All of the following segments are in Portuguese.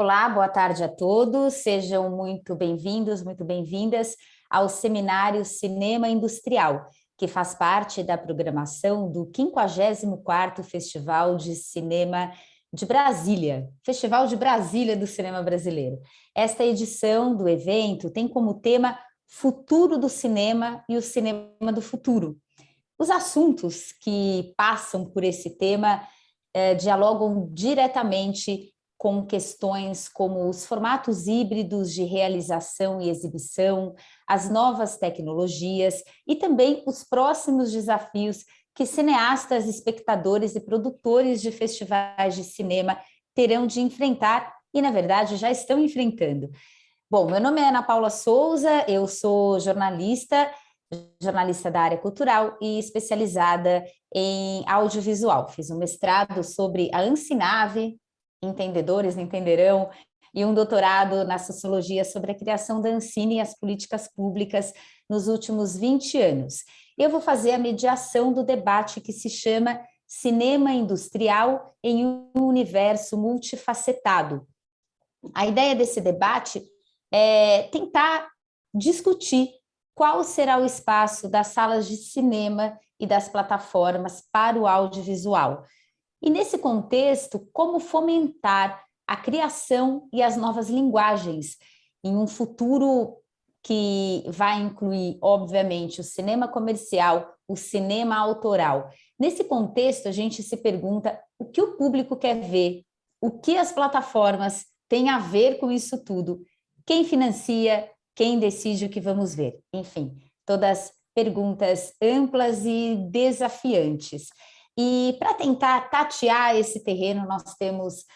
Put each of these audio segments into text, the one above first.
Olá, boa tarde a todos, sejam muito bem-vindos, muito bem-vindas ao Seminário Cinema Industrial, que faz parte da programação do 54º Festival de Cinema de Brasília, Festival de Brasília do Cinema Brasileiro. Esta edição do evento tem como tema Futuro do Cinema e o Cinema do Futuro. Os assuntos que passam por esse tema dialogam diretamente com questões como os formatos híbridos de realização e exibição, as novas tecnologias e também os próximos desafios que cineastas, espectadores e produtores de festivais de cinema terão de enfrentar e, na verdade, já estão enfrentando. Bom, meu nome é Ana Paula Souza, eu sou jornalista da área cultural e especializada em audiovisual. Fiz um mestrado sobre a Ancinave, entendedores entenderão, e um doutorado na sociologia sobre a criação da Ancine e as políticas públicas nos últimos 20 anos. Eu vou fazer a mediação do debate que se chama Cinema Industrial em um Universo Multifacetado. A ideia desse debate é tentar discutir qual será o espaço das salas de cinema e das plataformas para o audiovisual. E nesse contexto, como fomentar a criação e as novas linguagens em um futuro que vai incluir, obviamente, o cinema comercial, o cinema autoral. Nesse contexto, a gente se pergunta o que o público quer ver, o que as plataformas têm a ver com isso tudo, quem financia, quem decide o que vamos ver. Enfim, todas perguntas amplas e desafiantes. E para tentar tatear esse terreno, nós temos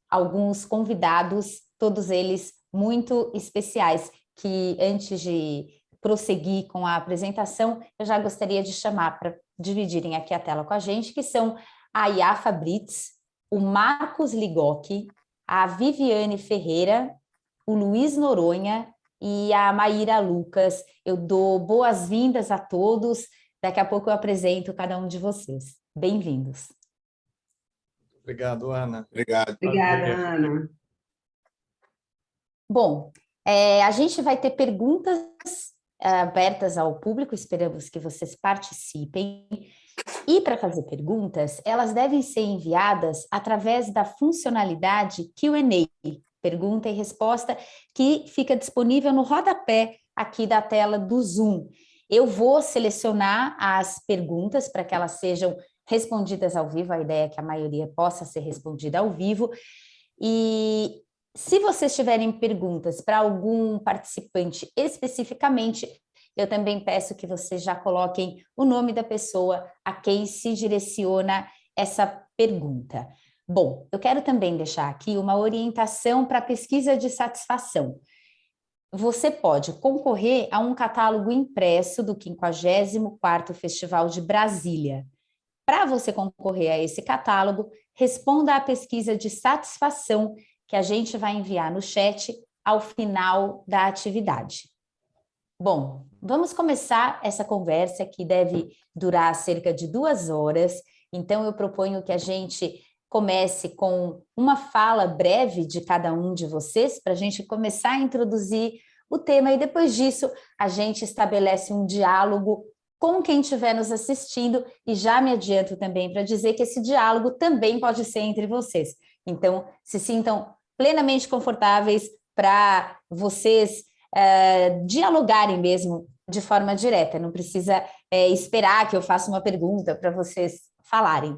alguns convidados, todos eles muito especiais, que antes de prosseguir com a apresentação, eu já gostaria de chamar para dividirem aqui a tela com a gente, que são a Yafa Brits, o Marcos Ligocchi, a Viviane Ferreira, o Luiz Noronha e a Maíra Lucas. Eu dou boas-vindas a todos, daqui a pouco eu apresento cada um de vocês. Bem-vindos. Obrigado, Ana. Obrigada, Ana. Bom, a gente vai ter perguntas abertas ao público, esperamos que vocês participem. E para fazer perguntas, elas devem ser enviadas através da funcionalidade Q&A, pergunta e resposta, que fica disponível no rodapé aqui da tela do Zoom. Eu vou selecionar as perguntas para que elas sejam respondidas ao vivo, a ideia é que a maioria possa ser respondida ao vivo, e se vocês tiverem perguntas para algum participante especificamente, eu também peço que vocês já coloquem o nome da pessoa a quem se direciona essa pergunta. Bom, eu quero também deixar aqui uma orientação para a pesquisa de satisfação. Você pode concorrer a um catálogo impresso do 54º Festival de Brasília. Para você concorrer a esse catálogo, responda à pesquisa de satisfação que a gente vai enviar no chat ao final da atividade. Bom, vamos começar essa conversa que deve durar cerca de 2 horas, então eu proponho que a gente comece com uma fala breve de cada um de vocês, para a gente começar a introduzir o tema, e depois disso a gente estabelece um diálogo com quem estiver nos assistindo, e já me adianto também para dizer que esse diálogo também pode ser entre vocês. Então, se sintam plenamente confortáveis para vocês dialogarem mesmo de forma direta, não precisa esperar que eu faça uma pergunta para vocês falarem.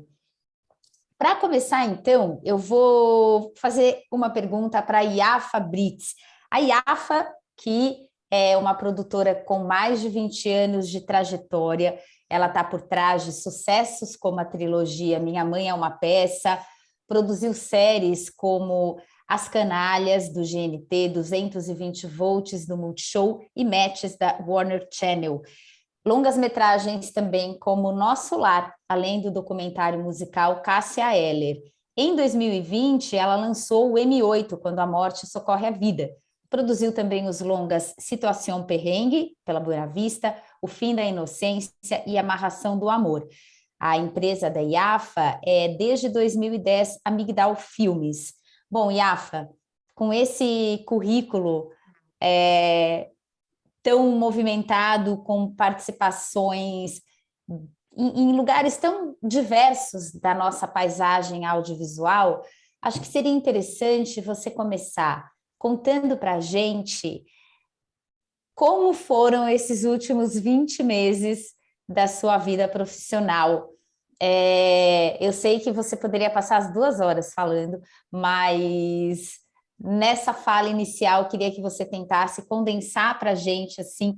Para começar, então, eu vou fazer uma pergunta para a Yafa Brits. A Yafa, que é uma produtora com mais de 20 anos de trajetória, ela está por trás de sucessos como a trilogia Minha Mãe é uma Peça, produziu séries como As Canalhas, do GNT, 220 volts do Multishow e Matches da Warner Channel. Longas-metragens também como Nosso Lar, além do documentário musical Cássia Eller. Em 2020, ela lançou o M8, Quando a Morte Socorre a Vida. Produziu também os longas Situação Perrengue, pela Buena Vista, O Fim da Inocência e Amarração do Amor. A empresa da Yafa é, desde 2010, a Migdal Filmes. Bom, Yafa, com esse currículo tão movimentado, com participações em lugares tão diversos da nossa paisagem audiovisual, acho que seria interessante você começar contando para a gente como foram esses últimos 20 meses da sua vida profissional. Eu sei que você poderia passar as 2 horas falando, mas nessa fala inicial, queria que você tentasse condensar para a gente assim,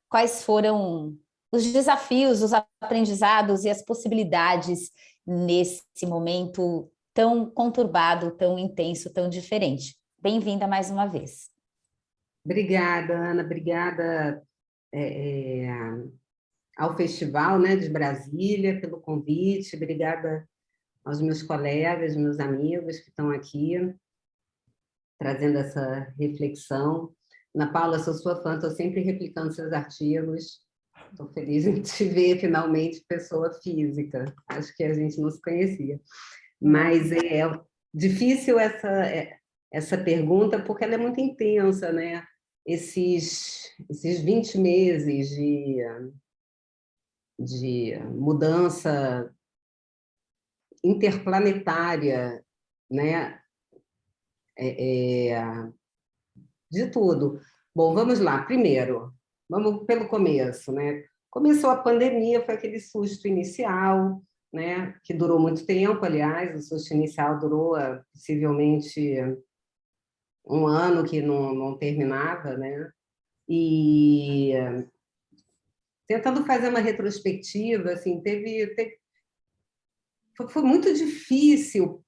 quais foram os desafios, os aprendizados e as possibilidades nesse momento tão conturbado, tão intenso, tão diferente. Bem-vinda mais uma vez. Obrigada, Ana. Obrigada ao Festival, né, de Brasília pelo convite. Obrigada aos meus colegas, meus amigos que estão aqui trazendo essa reflexão. Ana Paula, sou sua fã, estou sempre replicando seus artigos. Estou feliz em te ver, finalmente, pessoa física. Acho que a gente não se conhecia. Mas é difícil essa pergunta, porque ela é muito intensa, né? Esses 20 meses de mudança interplanetária, né? De tudo. Bom, vamos lá. Primeiro, vamos pelo começo, né? Começou a pandemia, foi aquele susto inicial, né? Que durou muito tempo, aliás, o susto inicial durou possivelmente 1 ano, que não terminava, né? E tentando fazer uma retrospectiva, assim, foi muito difícil.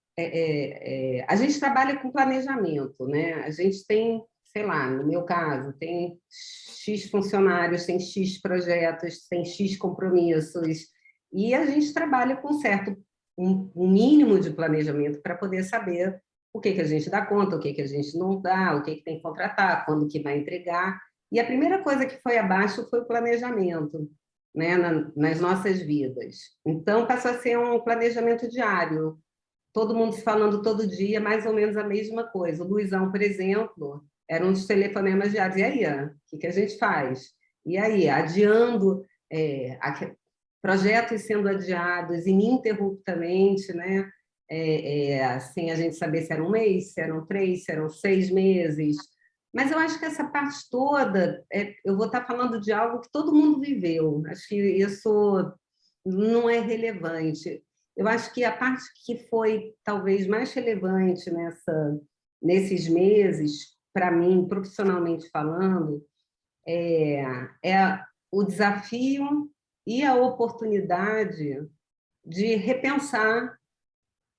A gente trabalha com planejamento, né? A gente tem, sei lá, no meu caso, tem X funcionários, tem X projetos, tem X compromissos, e a gente trabalha com um mínimo de planejamento para poder saber o que a gente dá conta, o que a gente não dá, o que tem que contratar, quando que vai entregar. E a primeira coisa que foi abaixo foi o planejamento, né, nas nossas vidas. Então, passou a ser um planejamento diário, todo mundo se falando todo dia, mais ou menos a mesma coisa. O Luizão, por exemplo, eram uns telefonemas diários. E aí, o que a gente faz? E aí, adiando, projetos sendo adiados ininterruptamente, né? Sem a gente saber se era 1 mês, se eram 3, se eram 6 meses. Mas eu acho que essa parte toda, eu vou estar falando de algo que todo mundo viveu. Acho que isso não é relevante. Eu acho que a parte que foi talvez mais relevante nesses meses, para mim, profissionalmente falando, é o desafio e a oportunidade de repensar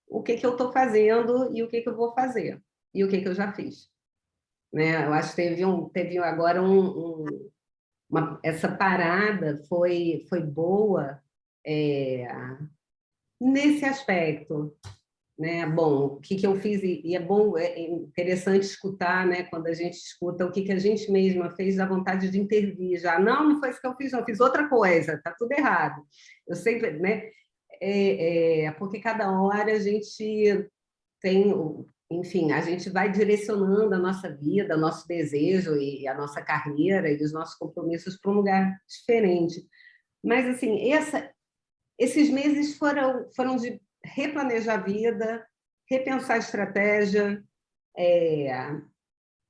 o que eu estou fazendo e o que eu vou fazer, e o que eu já fiz. Né? Eu acho que teve agora essa parada foi boa nesse aspecto, né? Bom, o que eu fiz, e é bom, é interessante escutar, né? Quando a gente escuta o que a gente mesma fez, dá vontade de intervir já. Não foi isso que eu fiz, não, eu fiz outra coisa, tá tudo errado. Eu sempre, né? Porque cada hora a gente tem, enfim, a gente vai direcionando a nossa vida, o nosso desejo e a nossa carreira e os nossos compromissos para um lugar diferente. Mas, assim, esses meses foram de replanejar a vida, repensar a estratégia,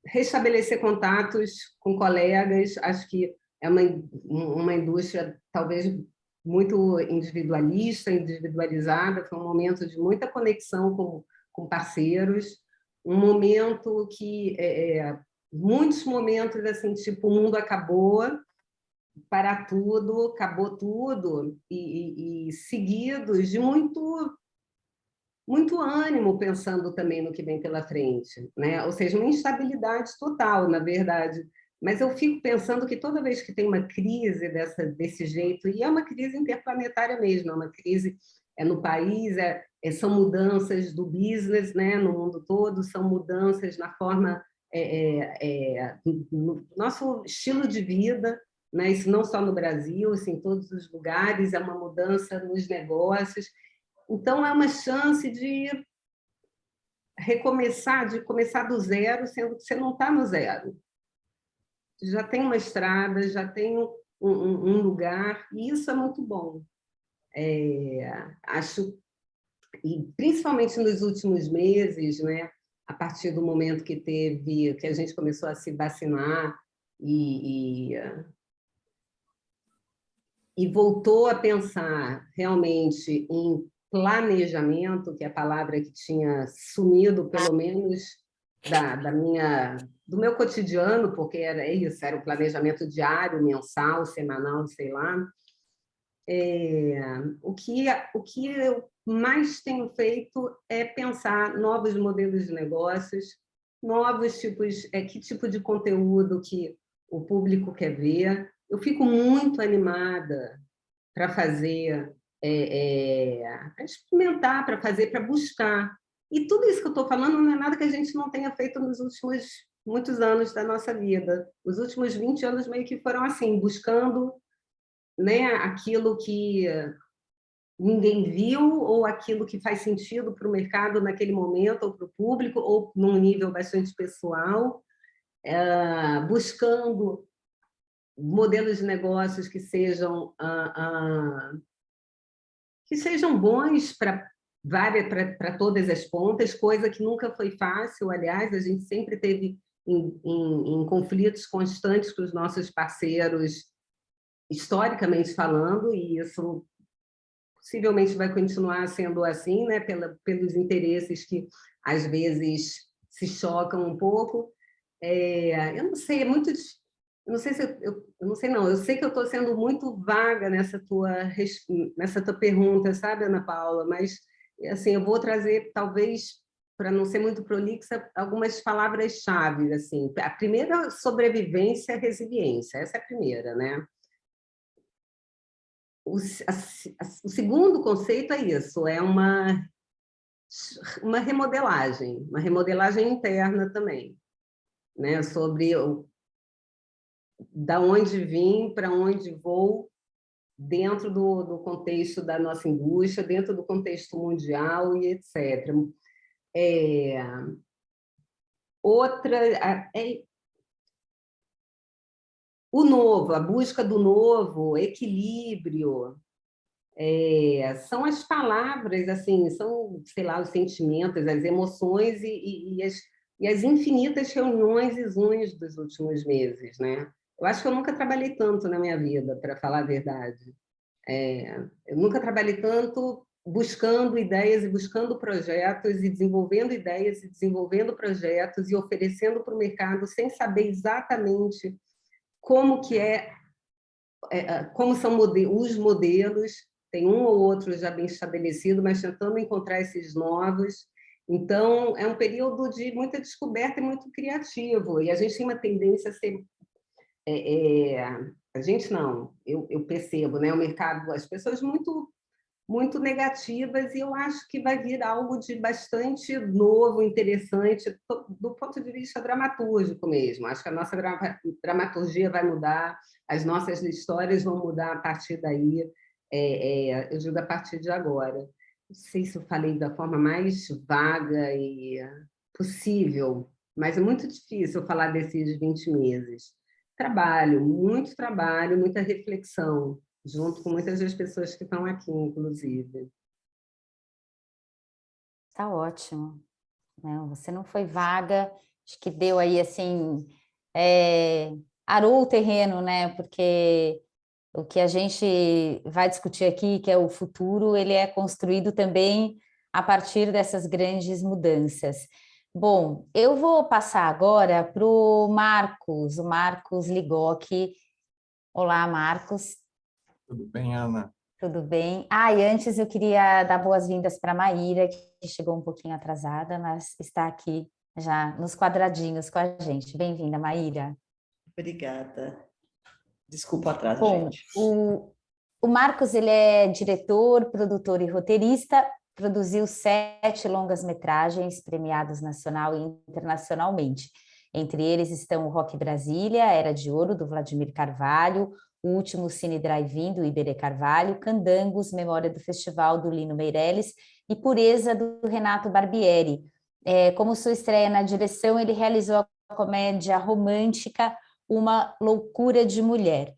restabelecer contatos com colegas. Acho que é uma indústria talvez muito individualizada, foi um momento de muita conexão com parceiros, um momento que muitos momentos assim, tipo, o mundo acabou, para tudo, acabou tudo, e seguidos de muito ânimo, pensando também no que vem pela frente, né? Ou seja, uma instabilidade total, na verdade. Mas eu fico pensando que toda vez que tem uma crise desse jeito, e é uma crise interplanetária mesmo, é uma crise no país, são mudanças do business, né, no mundo todo, são mudanças na forma, no nosso estilo de vida, né? Isso não só no Brasil, assim, em todos os lugares, é uma mudança nos negócios. Então, é uma chance de recomeçar, de começar do zero, sendo que você não está no zero. Já tem uma estrada, já tem um lugar, e isso é muito bom. Acho, e principalmente nos últimos meses, né, a partir do momento que a gente começou a se vacinar e voltou a pensar realmente em planejamento, que é a palavra que tinha sumido, pelo menos do meu cotidiano, porque era isso, era o planejamento diário, mensal, semanal, sei lá. O que eu mais tenho feito é pensar novos modelos de negócios, novos tipos, que tipo de conteúdo que o público quer ver. Eu fico muito animada para fazer, para experimentar, para fazer, para buscar. E tudo isso que eu estou falando não é nada que a gente não tenha feito nos últimos muitos anos da nossa vida. Os últimos 20 anos meio que foram assim, buscando, né, aquilo que ninguém viu ou aquilo que faz sentido para o mercado naquele momento ou para o público ou num nível bastante pessoal, buscando modelos de negócios que sejam bons para todas as pontas, coisa que nunca foi fácil. Aliás, a gente sempre teve em conflitos constantes com os nossos parceiros, historicamente falando, e isso possivelmente vai continuar sendo assim, né, pelos interesses que às vezes se chocam um pouco. Eu não sei, é muito difícil. Eu não sei se eu não sei não. Eu sei que eu estou sendo muito vaga nessa tua pergunta, sabe, Ana Paula? Mas assim, eu vou trazer, talvez, para não ser muito prolixa, algumas palavras-chave. Assim, a primeira, sobrevivência, resiliência. Essa é a primeira, né? O segundo conceito é isso, é uma remodelagem interna também, né? Sobre da onde vim, para onde vou, dentro do contexto da nossa indústria, dentro do contexto mundial e etc. O novo, a busca do novo, equilíbrio, são as palavras, assim, são, sei lá, os sentimentos, as emoções e as infinitas reuniões e zooms dos últimos meses, né? Eu acho que eu nunca trabalhei tanto na minha vida, para falar a verdade. Eu nunca trabalhei tanto buscando ideias e buscando projetos e desenvolvendo ideias e desenvolvendo projetos e oferecendo para o mercado sem saber exatamente como como são os modelos. Tem um ou outro já bem estabelecido, mas tentando encontrar esses novos. Então, é um período de muita descoberta e muito criativo, e a gente tem uma tendência a ser... a gente não, eu percebo, né, o mercado, as pessoas muito negativas, e eu acho que vai vir algo de bastante novo, interessante, do ponto de vista dramatúrgico mesmo. Acho que a nossa dramaturgia vai mudar, as nossas histórias vão mudar a partir daí, eu digo a partir de agora. Não sei se eu falei da forma mais vaga e possível, mas é muito difícil falar desses 20 meses. Muito trabalho, muita reflexão, junto com muitas das pessoas que estão aqui, inclusive. Tá ótimo. Não, você não foi vaga, acho que deu aí, assim, arou o terreno, né? Porque o que a gente vai discutir aqui, que é o futuro, ele é construído também a partir dessas grandes mudanças. Bom, eu vou passar agora para o Marcos Ligotti. Olá, Marcos. Tudo bem, Ana? Tudo bem? E antes eu queria dar boas-vindas para a Maíra, que chegou um pouquinho atrasada, mas está aqui já nos quadradinhos com a gente. Bem-vinda, Maíra. Obrigada. Desculpa o atraso, Bom, gente. o Marcos, ele é diretor, produtor e roteirista, produziu 7 longas-metragens premiados nacional e internacionalmente. Entre eles estão o Rock Brasília, Era de Ouro, do Vladimir Carvalho, O Último Cine Drive-In, do Iberê Carvalho, Candangos, Memória do Festival, do Lino Meirelles, e Pureza, do Renato Barbieri. Como sua estreia na direção, ele realizou a comédia romântica Uma Loucura de Mulher.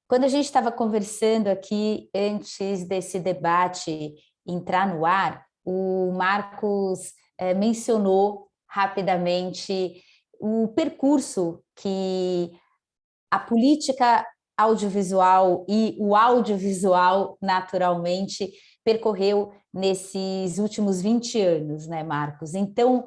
Quando a gente estava conversando aqui, antes desse debate entrar no ar, o Marcos mencionou rapidamente o percurso que a política audiovisual e o audiovisual, naturalmente, percorreu nesses últimos 20 anos, né, Marcos? Então,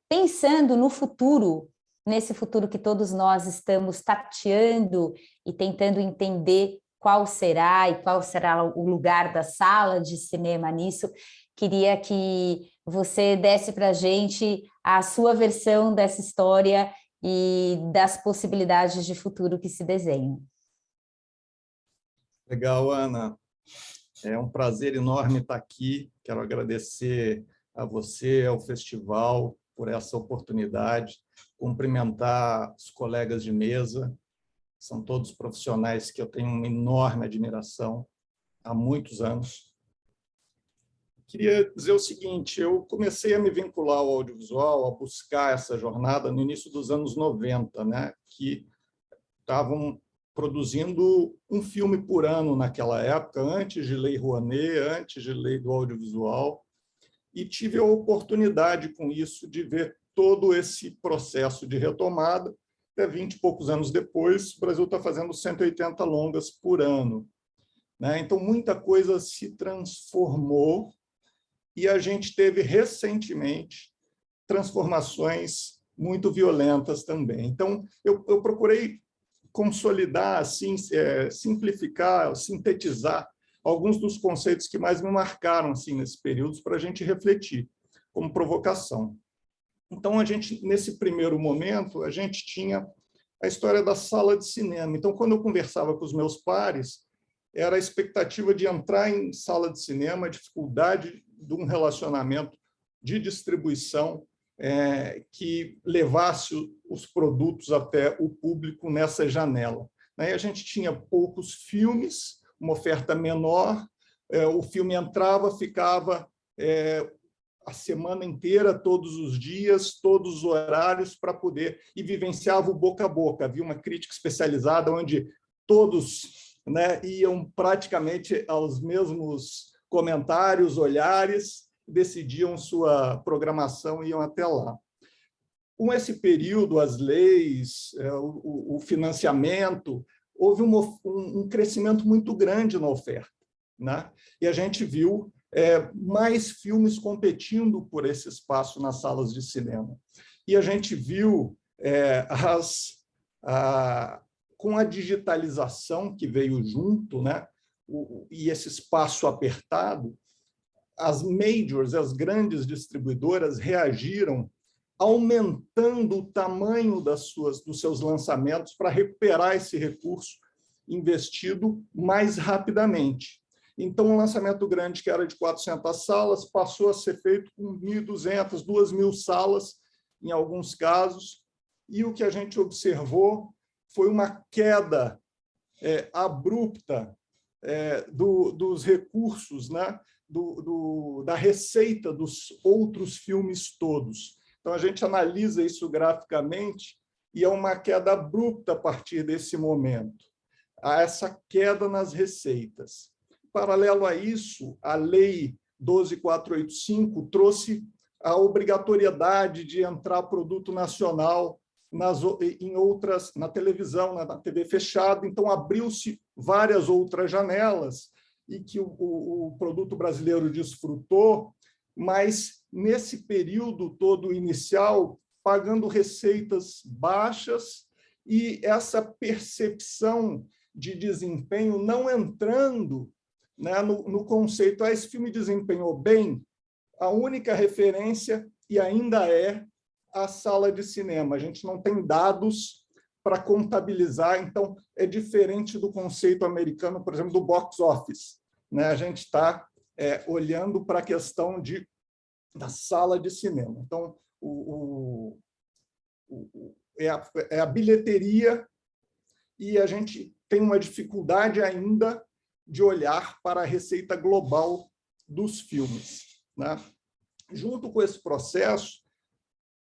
pensando no futuro, nesse futuro que todos nós estamos tateando e tentando entender qual será o lugar da sala de cinema nisso, queria que você desse para a gente a sua versão dessa história e das possibilidades de futuro que se desenham. Legal, Ana. É um prazer enorme estar aqui. Quero agradecer a você, ao festival, por essa oportunidade. Cumprimentar os colegas de mesa. São todos profissionais que eu tenho uma enorme admiração há muitos anos. Queria dizer o seguinte, eu comecei a me vincular ao audiovisual, a buscar essa jornada no início dos anos 90, né, que estavam produzindo um filme por ano naquela época, antes de Lei Rouanet, antes de Lei do Audiovisual, e tive a oportunidade com isso de ver todo esse processo de retomada. Até 20 e poucos anos depois, o Brasil está fazendo 180 longas por ano, né? Então, muita coisa se transformou e a gente teve recentemente transformações muito violentas também. Então, eu procurei consolidar, assim, simplificar, sintetizar alguns dos conceitos que mais me marcaram assim, nesse período para a gente refletir, como provocação. Então, nesse primeiro momento, a gente tinha a história da sala de cinema. Então, quando eu conversava com os meus pares, era a expectativa de entrar em sala de cinema, a dificuldade de um relacionamento de distribuição que levasse os produtos até o público nessa janela. E a gente tinha poucos filmes, uma oferta menor, o filme entrava, ficava a semana inteira, todos os dias, todos os horários, para poder, e vivenciava o boca a boca. Havia uma crítica especializada onde todos, né, iam praticamente aos mesmos comentários, olhares, decidiam sua programação e iam até lá. Com esse período, as leis, o financiamento, houve um crescimento muito grande na oferta, né? E a gente viu mais filmes competindo por esse espaço nas salas de cinema. E a gente viu, com a digitalização que veio junto, né? E esse espaço apertado, as majors, as grandes distribuidoras, reagiram aumentando o tamanho dos seus lançamentos para recuperar esse recurso investido mais rapidamente. Então, um lançamento grande, que era de 400 salas, passou a ser feito com 1.200, 2.000 salas, em alguns casos, e o que a gente observou foi uma queda abrupta dos recursos, né? Da receita dos outros filmes todos. Então, a gente analisa isso graficamente e é uma queda abrupta a partir desse momento. Há essa queda nas receitas. Paralelo a isso, a Lei 12.485 trouxe a obrigatoriedade de entrar produto nacional na televisão, na TV fechada. Então, abriu-se várias outras janelas e que o produto brasileiro desfrutou, mas nesse período todo inicial, pagando receitas baixas e essa percepção de desempenho não entrando, né, no conceito, esse filme desempenhou bem, a única referência, e ainda é, a sala de cinema. A gente não tem dados para contabilizar, então é diferente do conceito americano, por exemplo, do box office, né? A gente está olhando para a questão da sala de cinema. Então, é a bilheteria, e a gente tem uma dificuldade ainda de olhar para a receita global dos filmes, né? junto com esse processo,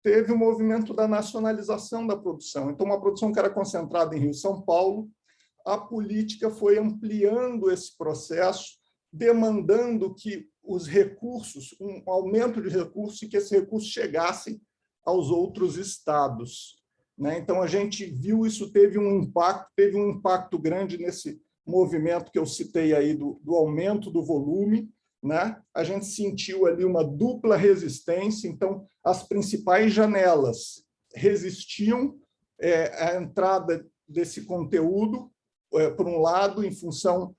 teve o movimento da nacionalização da produção. Então, uma produção que era concentrada em Rio e São Paulo, a política foi ampliando esse processo, demandando que os recursos, um aumento de recursos, e que esses recursos chegassem aos outros estados. Então, a gente viu isso, teve um impacto grande nesse movimento que eu citei aí do aumento do volume. A gente sentiu ali uma dupla resistência, então as principais janelas resistiam à entrada desse conteúdo, por um lado, em função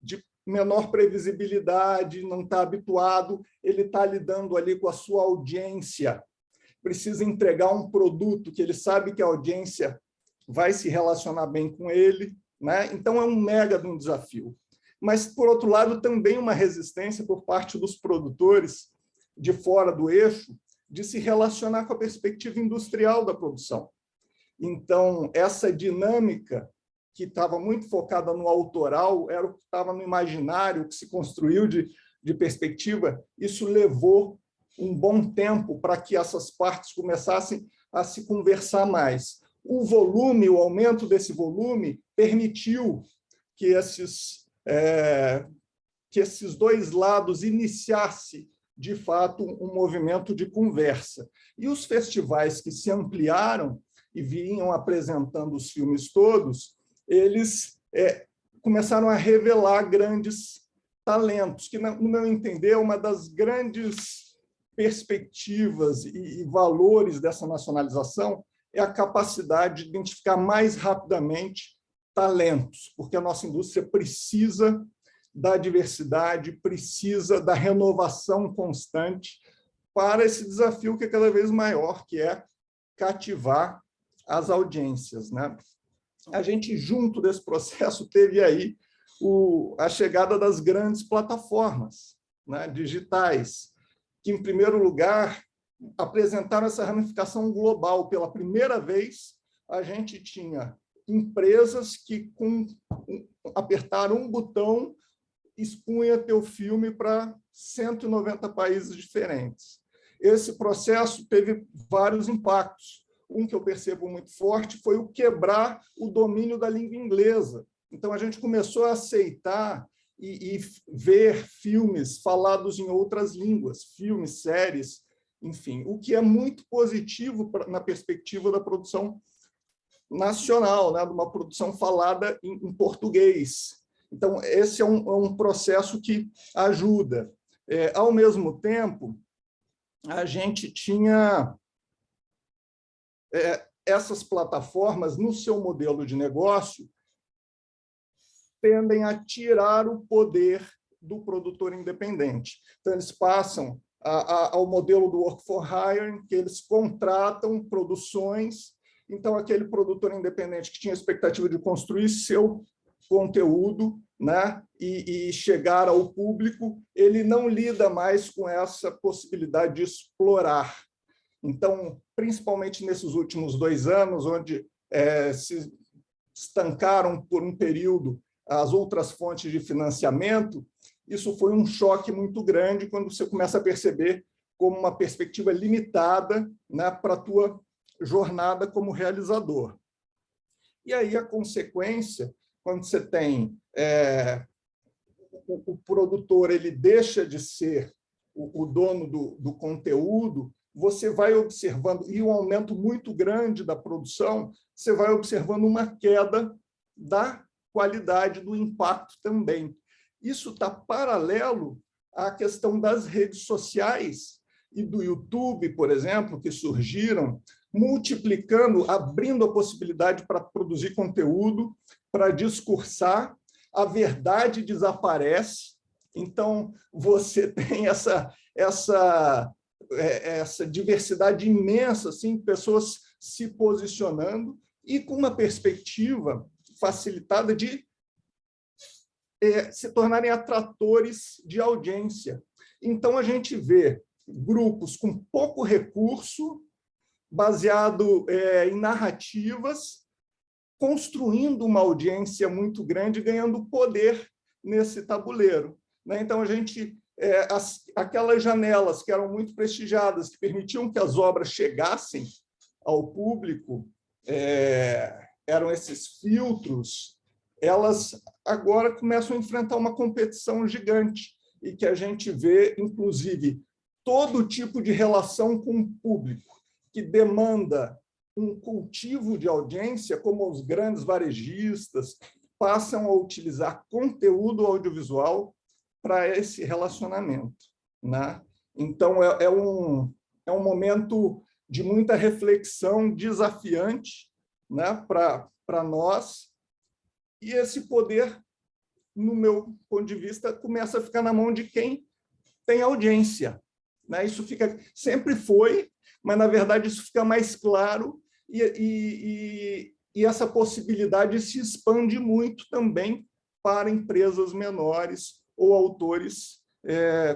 de menor previsibilidade, não está habituado, ele está lidando ali com a sua audiência, precisa entregar um produto que ele sabe que a audiência vai se relacionar bem com ele, Então é um mega de um desafio. Mas, por outro lado, também uma resistência por parte dos produtores de fora do eixo de se relacionar com a perspectiva industrial da produção. Então, essa dinâmica que estava muito focada no autoral, era o que estava no imaginário, que se construiu de perspectiva, isso levou um bom tempo para que essas partes começassem a se conversar mais. O volume, o aumento desse volume, permitiu que esses dois lados iniciassem, de fato, um movimento de conversa. E os festivais que se ampliaram e vinham apresentando os filmes todos, eles começaram a revelar grandes talentos, que, no meu entender, é uma das grandes perspectivas e valores dessa nacionalização é a capacidade de identificar mais rapidamente talentos, porque a nossa indústria precisa da diversidade, precisa da renovação constante para esse desafio que é cada vez maior, que é cativar as audiências. A gente, junto desse processo, teve aí a chegada das grandes plataformas digitais, que, em primeiro lugar, apresentaram essa ramificação global. Pela primeira vez, a gente tinha empresas que, com apertar um botão, expunha teu filme para 190 países diferentes. Esse processo teve vários impactos. Um que eu percebo muito forte foi o quebrar o domínio da língua inglesa. Então, a gente começou a aceitar e ver filmes falados em outras línguas, filmes, séries, enfim, o que é muito positivo na perspectiva da produção nacional, de uma produção falada em português. Então, esse é um processo que ajuda. Ao mesmo tempo, a gente tinha essas plataformas, no seu modelo de negócio, tendem a tirar o poder do produtor independente. Então, eles passam ao modelo do work for hire, que eles contratam produções. Então, aquele produtor independente que tinha a expectativa de construir seu conteúdo, e chegar ao público, ele não lida mais com essa possibilidade de explorar. Então, principalmente nesses últimos 2 anos, onde se estancaram por um período as outras fontes de financiamento, isso foi um choque muito grande quando você começa a perceber como uma perspectiva limitada para a tua jornada como realizador. E aí a consequência, quando você tem o produtor, ele deixa de ser o dono do conteúdo, você vai observando, e um aumento muito grande da produção, você vai observando uma queda da qualidade do impacto também. Isso está paralelo à questão das redes sociais e do YouTube, por exemplo, que surgiram, multiplicando, abrindo a possibilidade para produzir conteúdo, para discursar, a verdade desaparece. Então, você tem essa diversidade imensa, assim, pessoas se posicionando e com uma perspectiva facilitada de se tornarem atratores de audiência. Então, a gente vê grupos com pouco recurso, baseado em narrativas, construindo uma audiência muito grande, ganhando poder nesse tabuleiro. Então, a gente aquelas janelas que eram muito prestigiadas, que permitiam que as obras chegassem ao público, eram esses filtros, elas agora começam a enfrentar uma competição gigante e que a gente vê, inclusive, todo tipo de relação com o público que demanda um cultivo de audiência, como os grandes varejistas passam a utilizar conteúdo audiovisual para esse relacionamento, né? Então, é um momento de muita reflexão desafiante, né, para nós, e esse poder, no meu ponto de vista, começa a ficar na mão de quem tem audiência, né? Isso sempre foi, mas, na verdade, isso fica mais claro e essa possibilidade se expande muito também para empresas menores ou autores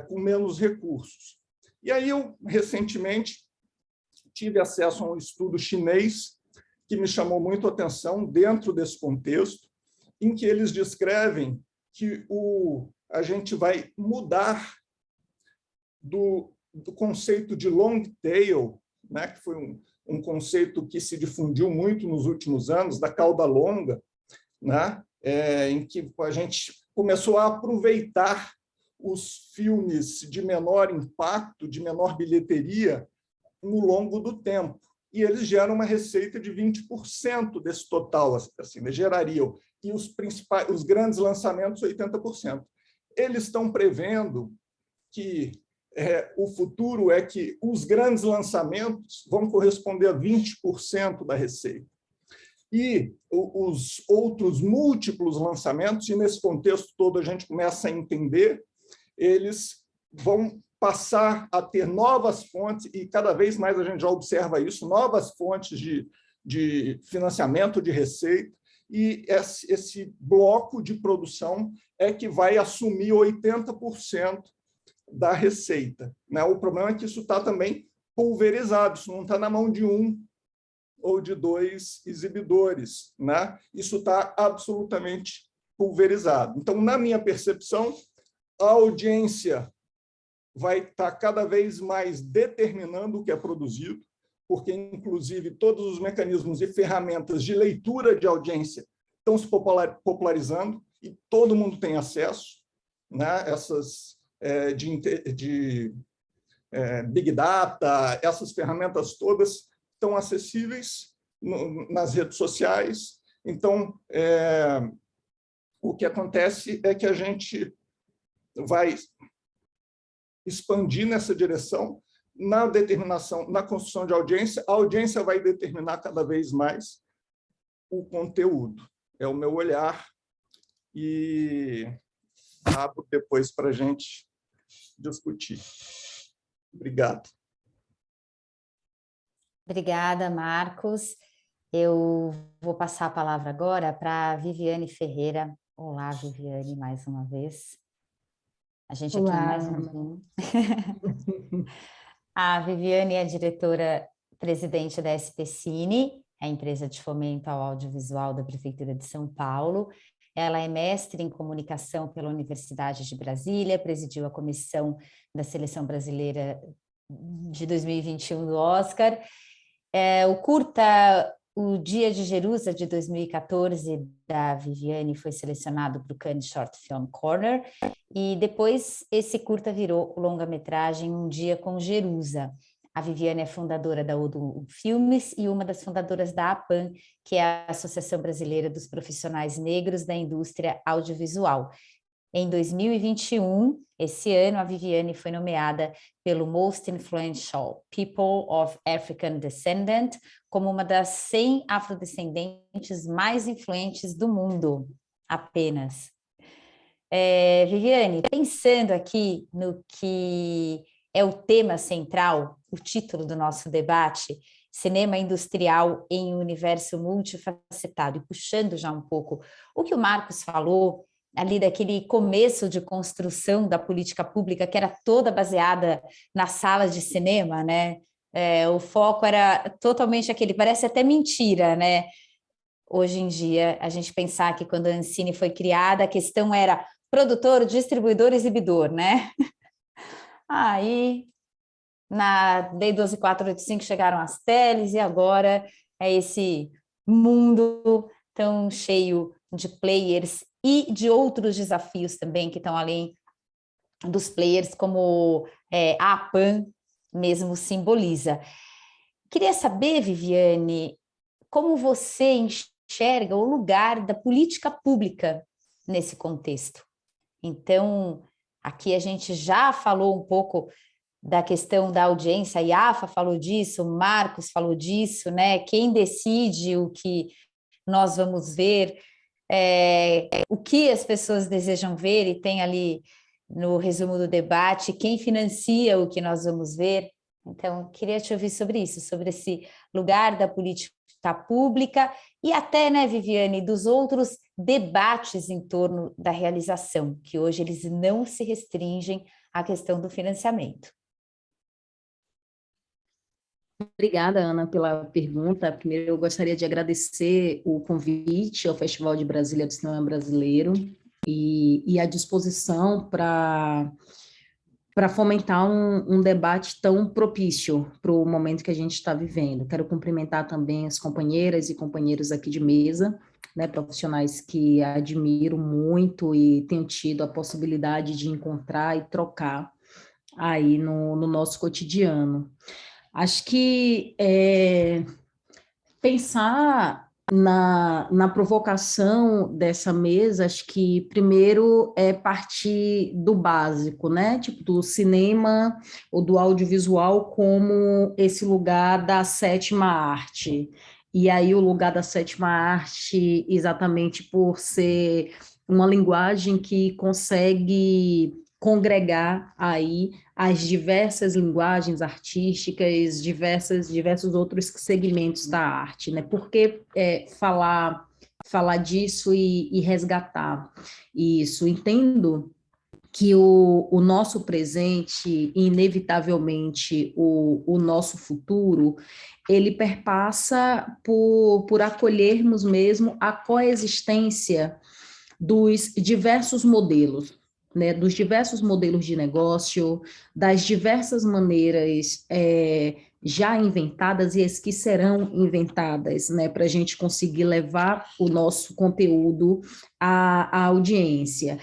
com menos recursos. E aí eu, recentemente, tive acesso a um estudo chinês que me chamou muito a atenção dentro desse contexto, em que eles descrevem que a gente vai mudar do conceito de long tail, né, que foi um conceito que se difundiu muito nos últimos anos, da cauda longa, né, em que a gente começou a aproveitar os filmes de menor impacto, de menor bilheteria, no longo do tempo. E eles geram uma receita de 20% desse total, assim, né, gerariam. E os grandes lançamentos, 80%. Eles estão prevendo que o futuro é que os grandes lançamentos vão corresponder a 20% da receita. E os outros múltiplos lançamentos, e nesse contexto todo a gente começa a entender, eles vão passar a ter novas fontes, e cada vez mais a gente já observa isso, novas fontes de financiamento de receita, e esse bloco de produção é que vai assumir 80% da receita, né? O problema é que isso está também pulverizado, isso não está na mão de um ou de dois exibidores, né? Isso está absolutamente pulverizado. Então, na minha percepção, a audiência vai estar cada vez mais determinando o que é produzido, porque, inclusive, todos os mecanismos e ferramentas de leitura de audiência estão se popularizando e todo mundo tem acesso, né? Essas de Big Data, essas ferramentas todas estão acessíveis nas redes sociais. Então, o que acontece é que a gente vai expandir nessa direção, na determinação, na construção de audiência. A audiência vai determinar cada vez mais o conteúdo. É o meu olhar, e abro depois para a gente discutir. Obrigado. Obrigada, Marcos. Eu vou passar a palavra agora para a Viviane Ferreira. Olá, Viviane, mais uma vez. A gente aqui mais um. A Viviane é diretora-presidente da SP Cine, a empresa de fomento ao audiovisual da Prefeitura de São Paulo. Ela é mestre em comunicação pela Universidade de Brasília, presidiu a comissão da Seleção Brasileira de 2021 do Oscar. O curta O Dia de Jerusa, de 2014, da Viviane, foi selecionado para o Cannes Short Film Corner, e depois esse curta virou o longa-metragem Um Dia com Jerusa. A Viviane é fundadora da Odum Filmes e uma das fundadoras da APAN, que é a Associação Brasileira dos Profissionais Negros da Indústria Audiovisual. Em 2021, esse ano, a Viviane foi nomeada pelo Most Influential People of African Descent como uma das 100 afrodescendentes mais influentes do mundo, apenas. Viviane, pensando aqui no que é o tema central, o título do nosso debate, cinema industrial em um universo multifacetado, e puxando já um pouco o que o Marcos falou, ali daquele começo de construção da política pública, que era toda baseada nas salas de cinema, né? O foco era totalmente aquele, parece até mentira, né? Hoje em dia, a gente pensar que quando a Ancine foi criada, a questão era produtor, distribuidor, exibidor, né? Aí, na Lei 12.485 chegaram as teles e agora é esse mundo tão cheio de players e de outros desafios também que estão além dos players, como a APAN mesmo simboliza. Queria saber, Viviane, como você enxerga o lugar da política pública nesse contexto. Então, aqui a gente já falou um pouco da questão da audiência, a Iafa falou disso, o Marcos falou disso, né? Quem decide o que nós vamos ver, o que as pessoas desejam ver, e tem ali no resumo do debate quem financia o que nós vamos ver. Então, queria te ouvir sobre isso, sobre esse lugar da política pública e até, né, Viviane, dos outros debates em torno da realização, que hoje eles não se restringem à questão do financiamento. Obrigada, Ana, pela pergunta. Primeiro, eu gostaria de agradecer o convite ao Festival de Brasília do Cinema Brasileiro e a disposição para fomentar um debate tão propício para o momento que a gente está vivendo. Quero cumprimentar também as companheiras e companheiros aqui de mesa, né, profissionais que admiro muito e tenho tido a possibilidade de encontrar e trocar aí no nosso cotidiano. Acho que pensar na provocação dessa mesa, acho que primeiro é partir do básico, né? Tipo, do cinema ou do audiovisual como esse lugar da sétima arte. E aí o lugar da sétima arte, exatamente por ser uma linguagem que consegue congregar aí as diversas linguagens artísticas, diversos outros segmentos da arte, né? Por que falar disso e resgatar isso? Entendo que o nosso presente, inevitavelmente o nosso futuro, ele perpassa por acolhermos mesmo a coexistência dos diversos modelos, né, dos diversos modelos de negócio, das diversas maneiras já inventadas e as que serão inventadas, né, para a gente conseguir levar o nosso conteúdo à audiência.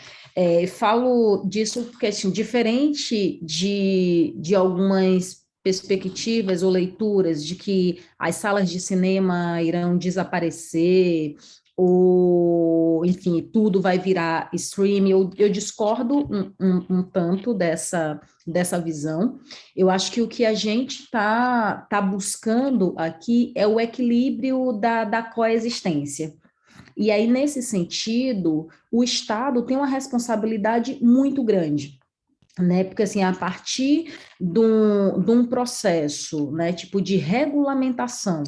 Falo disso porque, assim, diferente de algumas perspectivas ou leituras de que as salas de cinema irão desaparecer, ou, enfim, tudo vai virar streaming. Eu discordo um tanto dessa visão. Eu acho que o que a gente está buscando aqui é o equilíbrio da coexistência. E aí, nesse sentido, o Estado tem uma responsabilidade muito grande, né? Porque, assim, a partir de um processo, né, tipo de regulamentação,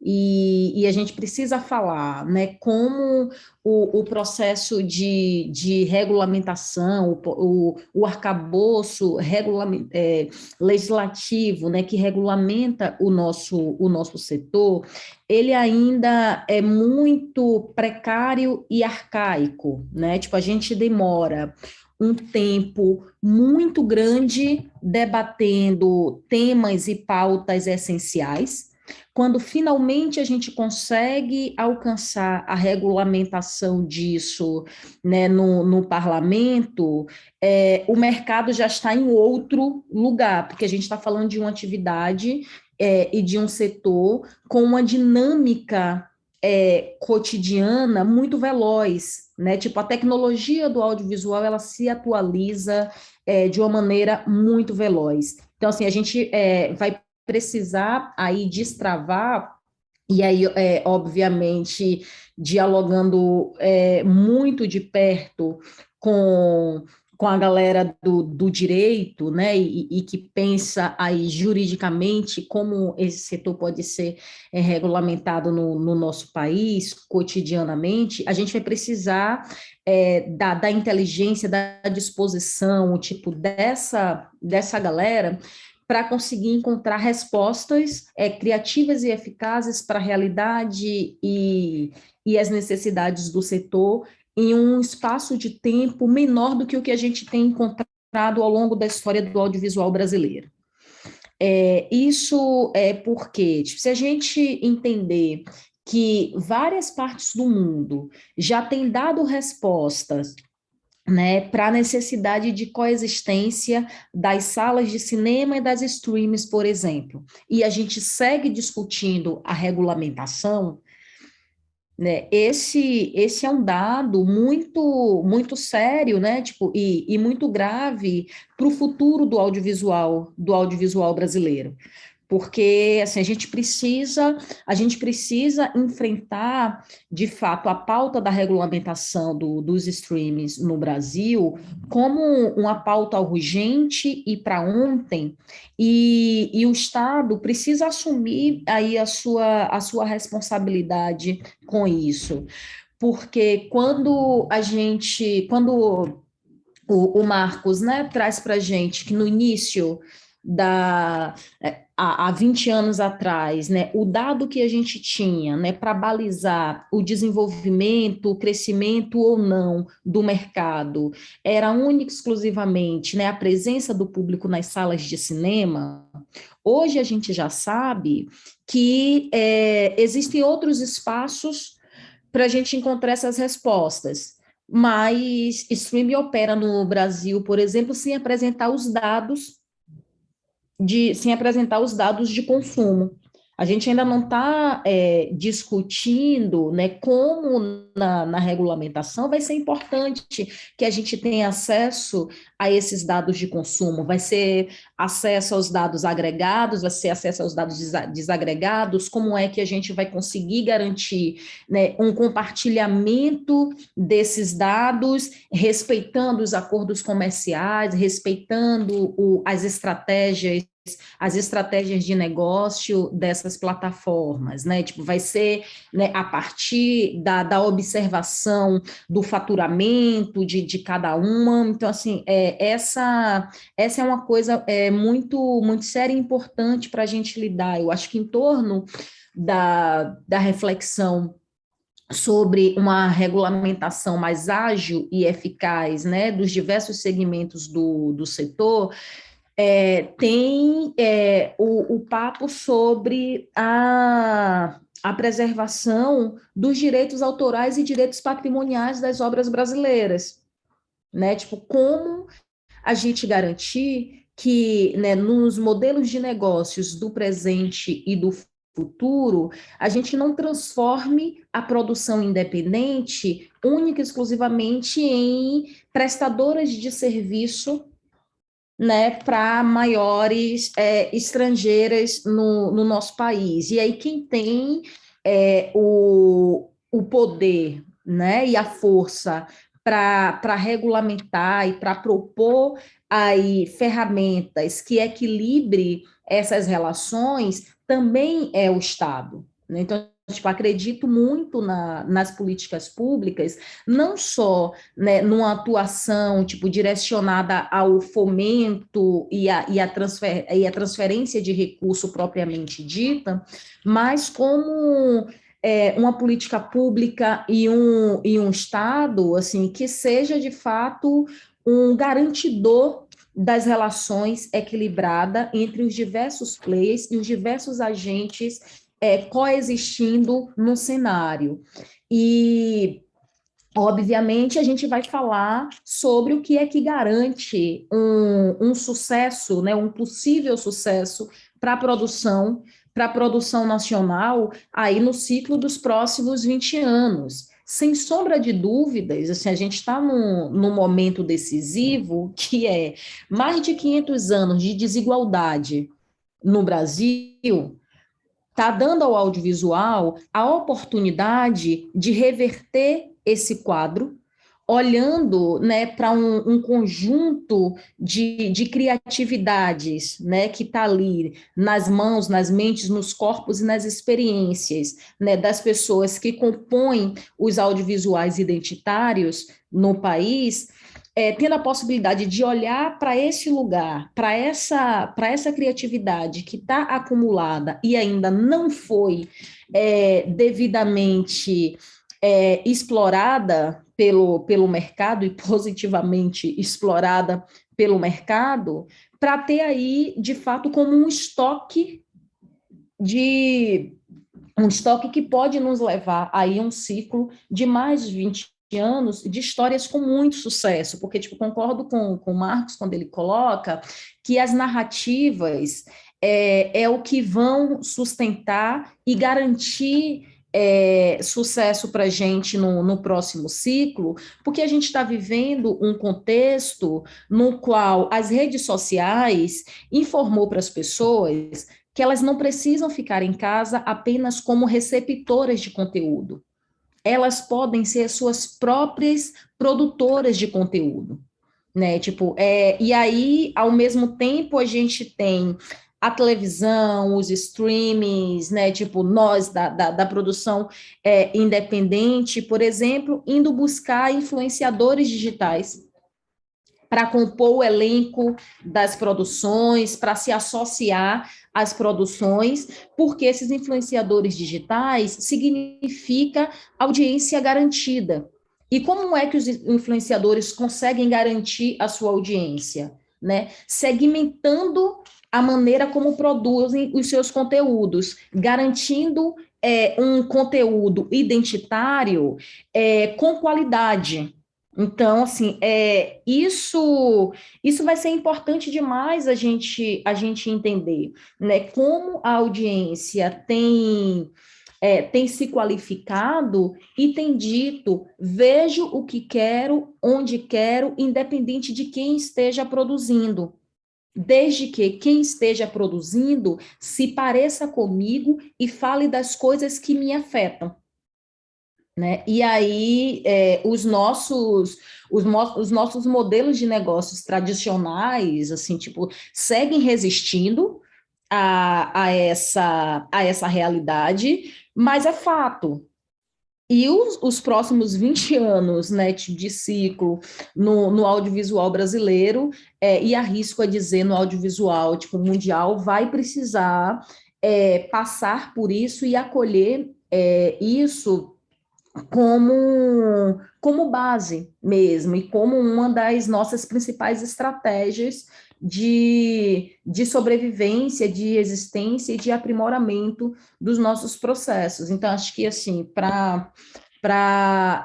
e a gente precisa falar, né, como o processo de regulamentação, o arcabouço legislativo, né, que regulamenta o nosso setor, ele ainda é muito precário e arcaico, né? Tipo, a gente demora um tempo muito grande debatendo temas e pautas essenciais. Quando finalmente a gente consegue alcançar a regulamentação disso, né, no parlamento, o mercado já está em outro lugar, porque a gente está falando de uma atividade e de um setor com uma dinâmica cotidiana muito veloz, né? Tipo, a tecnologia do audiovisual, ela se atualiza de uma maneira muito veloz. Então, assim, a gente vai precisar aí destravar, e aí, obviamente, dialogando muito de perto com a galera do direito, né, e que pensa aí juridicamente como esse setor pode ser regulamentado no nosso país, cotidianamente, a gente vai precisar da inteligência, da disposição, tipo, dessa galera, para conseguir encontrar respostas criativas e eficazes para a realidade e as necessidades do setor em um espaço de tempo menor do que o que a gente tem encontrado ao longo da história do audiovisual brasileiro. Isso é porque, tipo, se a gente entender que várias partes do mundo já têm dado respostas, né, para a necessidade de coexistência das salas de cinema e das streams, por exemplo, e a gente segue discutindo a regulamentação, né, esse é um dado muito sério, né, tipo, e muito grave para o futuro do audiovisual brasileiro. Porque assim, a gente precisa enfrentar, de fato, a pauta da regulamentação dos streams no Brasil como uma pauta urgente e para ontem, e o Estado precisa assumir aí a sua responsabilidade com isso. Porque quando o Marcos, né, traz para a gente que no início há 20 anos atrás, né, o dado que a gente tinha, né, para balizar o desenvolvimento, o crescimento ou não do mercado, era única e exclusivamente, né, a presença do público nas salas de cinema. Hoje a gente já sabe que existem outros espaços para a gente encontrar essas respostas. Mas streaming opera no Brasil, por exemplo, sem apresentar os dados de consumo. A gente ainda não está discutindo, né, como na regulamentação vai ser importante que a gente tenha acesso a esses dados de consumo, vai ser acesso aos dados agregados, vai ser acesso aos dados desagregados, como é que a gente vai conseguir garantir, né, um compartilhamento desses dados, respeitando os acordos comerciais, respeitando as estratégias de negócio dessas plataformas, né? Tipo, vai ser, né, a partir da observação do faturamento de cada uma. Então, assim, essa é uma coisa muito séria e importante para a gente lidar. Eu acho que em torno da reflexão sobre uma regulamentação mais ágil e eficaz, né, dos diversos segmentos do setor, tem o papo sobre a preservação dos direitos autorais e direitos patrimoniais das obras brasileiras, né? Tipo, como a gente garantir que, né, nos modelos de negócios do presente e do futuro, a gente não transforme a produção independente única e exclusivamente em prestadoras de serviço, né, para maiores estrangeiras no nosso país. E aí quem tem o poder, né, e a força para regulamentar e para propor aí ferramentas que equilibre essas relações também é o Estado, né? Então, tipo, acredito muito nas políticas públicas, não só, né, numa atuação tipo, direcionada ao fomento e a transferência de recurso propriamente dita, mas como uma política pública e um Estado assim, que seja de fato um garantidor das relações equilibrada entre os diversos players e os diversos agentes coexistindo no cenário. E, obviamente, a gente vai falar sobre o que é que garante um sucesso, né, um possível sucesso para a produção nacional aí no ciclo dos próximos 20 anos. Sem sombra de dúvidas, assim, a gente está num momento decisivo que é mais de 500 anos de desigualdade no Brasil, está dando ao audiovisual a oportunidade de reverter esse quadro, olhando, né, para um conjunto de criatividades, né, que está ali nas mãos, nas mentes, nos corpos e nas experiências, né, das pessoas que compõem os audiovisuais identitários no país, tendo a possibilidade de olhar para esse lugar, para essa criatividade que está acumulada e ainda não foi devidamente explorada pelo mercado e positivamente explorada pelo mercado, para ter aí, de fato, como um estoque que pode nos levar aí a um ciclo de mais de 20 anos de histórias com muito sucesso, porque, tipo, concordo com o Marcos quando ele coloca que as narrativas é o que vão sustentar e garantir sucesso para a gente no próximo ciclo, porque a gente está vivendo um contexto no qual as redes sociais informou para as pessoas que elas não precisam ficar em casa apenas como receptoras de conteúdo. Elas podem ser suas próprias produtoras de conteúdo, né? Tipo, e aí, ao mesmo tempo, a gente tem a televisão, os streamings, né? Tipo, nós da produção independente, por exemplo, indo buscar influenciadores digitais para compor o elenco das produções, para se associar às produções, porque esses influenciadores digitais significa audiência garantida. E como é que os influenciadores conseguem garantir a sua audiência? Né? Segmentando a maneira como produzem os seus conteúdos, garantindo um conteúdo identitário com qualidade. Então, assim, isso vai ser importante demais a gente entender, né? Como a audiência tem se qualificado e tem dito: vejo o que quero, onde quero, independente de quem esteja produzindo. Desde que quem esteja produzindo se pareça comigo e fale das coisas que me afetam. Né? E aí, os nossos modelos de negócios tradicionais, assim, tipo, seguem resistindo a essa realidade, mas é fato. E os próximos 20 anos, né, de ciclo no audiovisual brasileiro, e arrisco a dizer no audiovisual tipo, mundial, vai precisar passar por isso e acolher isso como base mesmo, e como uma das nossas principais estratégias de sobrevivência, de existência e de aprimoramento dos nossos processos. Então, acho que, assim, para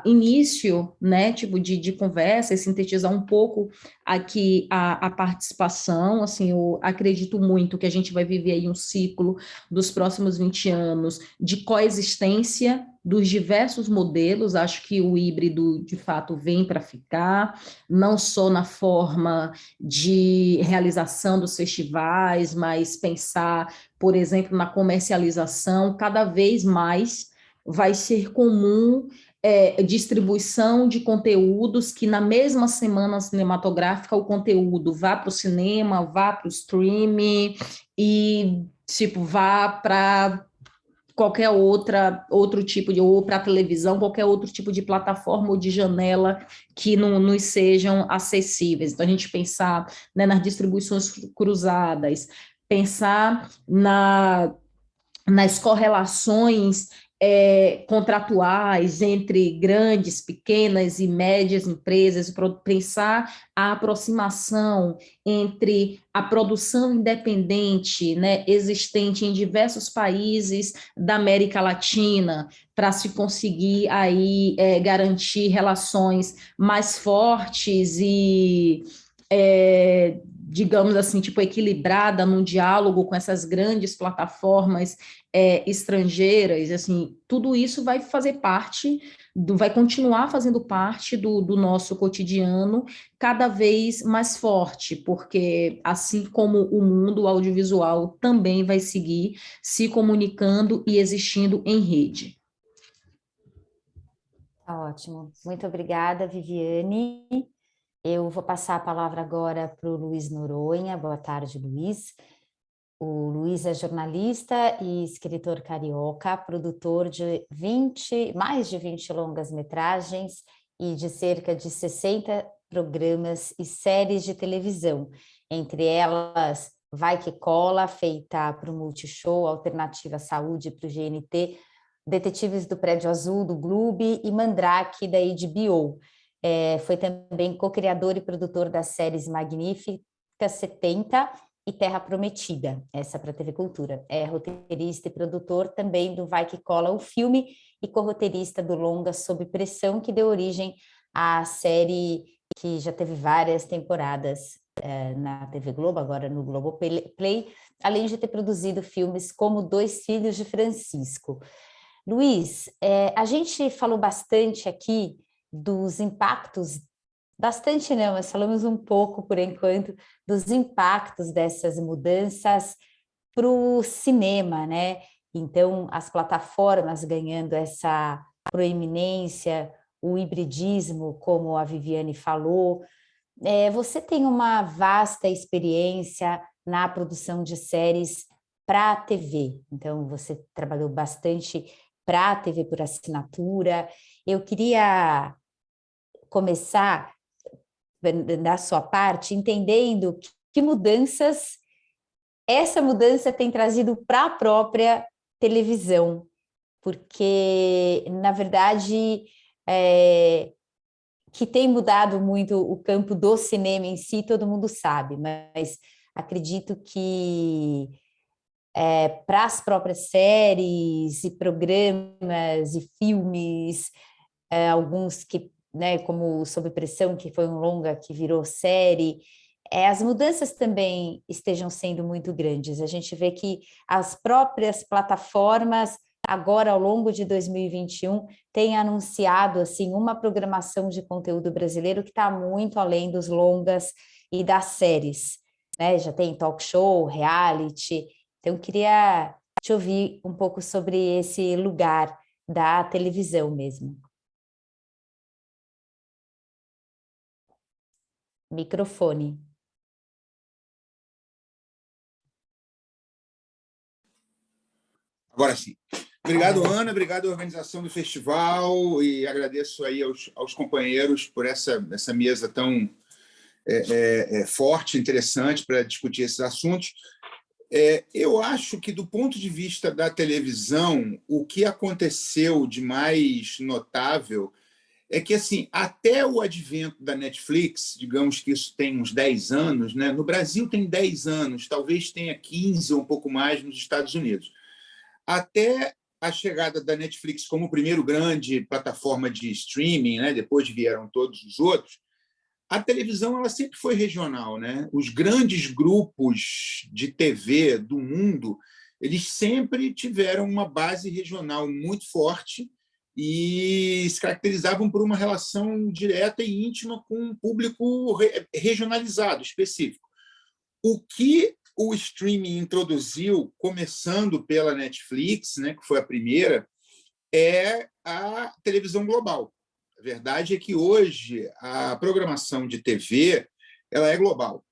início, né, tipo de conversa e sintetizar um pouco aqui a participação, assim, eu acredito muito que a gente vai viver aí um ciclo dos próximos 20 anos de coexistência dos diversos modelos. Acho que o híbrido, de fato, vem para ficar, não só na forma de realização dos festivais, mas pensar, por exemplo, na comercialização. Cada vez mais vai ser comum distribuição de conteúdos que na mesma semana cinematográfica o conteúdo vá para o cinema, vá para o streaming e tipo vá para qualquer outro tipo de, ou para a televisão, qualquer outro tipo de plataforma ou de janela que não nos sejam acessíveis. Então, a gente pensar, né, nas distribuições cruzadas, pensar nas correlações contratuais entre grandes, pequenas e médias empresas, pensar a aproximação entre a produção independente, né, existente em diversos países da América Latina, para se conseguir aí garantir relações mais fortes e digamos assim, tipo, equilibrada num diálogo com essas grandes plataformas estrangeiras, assim, tudo isso vai fazer parte, vai continuar fazendo parte do nosso cotidiano cada vez mais forte, porque assim como o mundo audiovisual também vai seguir se comunicando e existindo em rede. Tá ótimo. Muito obrigada, Viviane. Eu vou passar a palavra agora para o Luiz Noronha. Boa tarde, Luiz. O Luiz é jornalista e escritor carioca, produtor de mais de 20 longas-metragens e de cerca de 60 programas e séries de televisão, entre elas Vai Que Cola, feita para o Multishow, Alternativa Saúde para o GNT, Detetives do Prédio Azul, do Gloob, e Mandrake, da HBO. foi também co-criador e produtor das séries Magnífica 70 e Terra Prometida, essa para a TV Cultura. É roteirista e produtor também do Vai Que Cola, o filme, e co-roteirista do longa Sob Pressão, que deu origem à série que já teve várias temporadas na TV Globo, agora no Globoplay, além de ter produzido filmes como Dois Filhos de Francisco. Luiz, a gente falou bastante aqui dos impactos, bastante não, mas falamos um pouco por enquanto dos impactos dessas mudanças para o cinema, né? Então, as plataformas ganhando essa proeminência, o hibridismo, como a Viviane falou. Você tem uma vasta experiência na produção de séries para a TV, então você trabalhou bastante para a TV por assinatura. Eu queria começar da sua parte entendendo que mudanças essa mudança tem trazido para a própria televisão, porque, na verdade, que tem mudado muito o campo do cinema em si, todo mundo sabe, mas acredito que para as próprias séries e programas e filmes, alguns que, né, como Sob Pressão, que foi um longa que virou série, as mudanças também estejam sendo muito grandes. A gente vê que as próprias plataformas, agora ao longo de 2021, têm anunciado assim, uma programação de conteúdo brasileiro que está muito além dos longas e das séries, né? Já tem talk show, reality. Então, eu queria te ouvir um pouco sobre esse lugar da televisão mesmo. Microfone. Agora sim. Obrigado, Ana, obrigado à organização do festival e agradeço aí aos companheiros por essa mesa tão forte, interessante para discutir esses assuntos. Eu acho que, do ponto de vista da televisão, o que aconteceu de mais notável é que, assim, até o advento da Netflix, digamos que isso tem uns 10 anos, né? No Brasil tem 10 anos, talvez tenha 15 ou um pouco mais nos Estados Unidos. Até a chegada da Netflix como primeiro grande plataforma de streaming, né? Depois vieram todos os outros, a televisão ela sempre foi regional, né? Os grandes grupos de TV do mundo, eles sempre tiveram uma base regional muito forte e se caracterizavam por uma relação direta e íntima com um público regionalizado, específico. O que o streaming introduziu, começando pela Netflix, né, que foi a primeira, é a televisão global. A verdade é que hoje a programação de TV ela é global.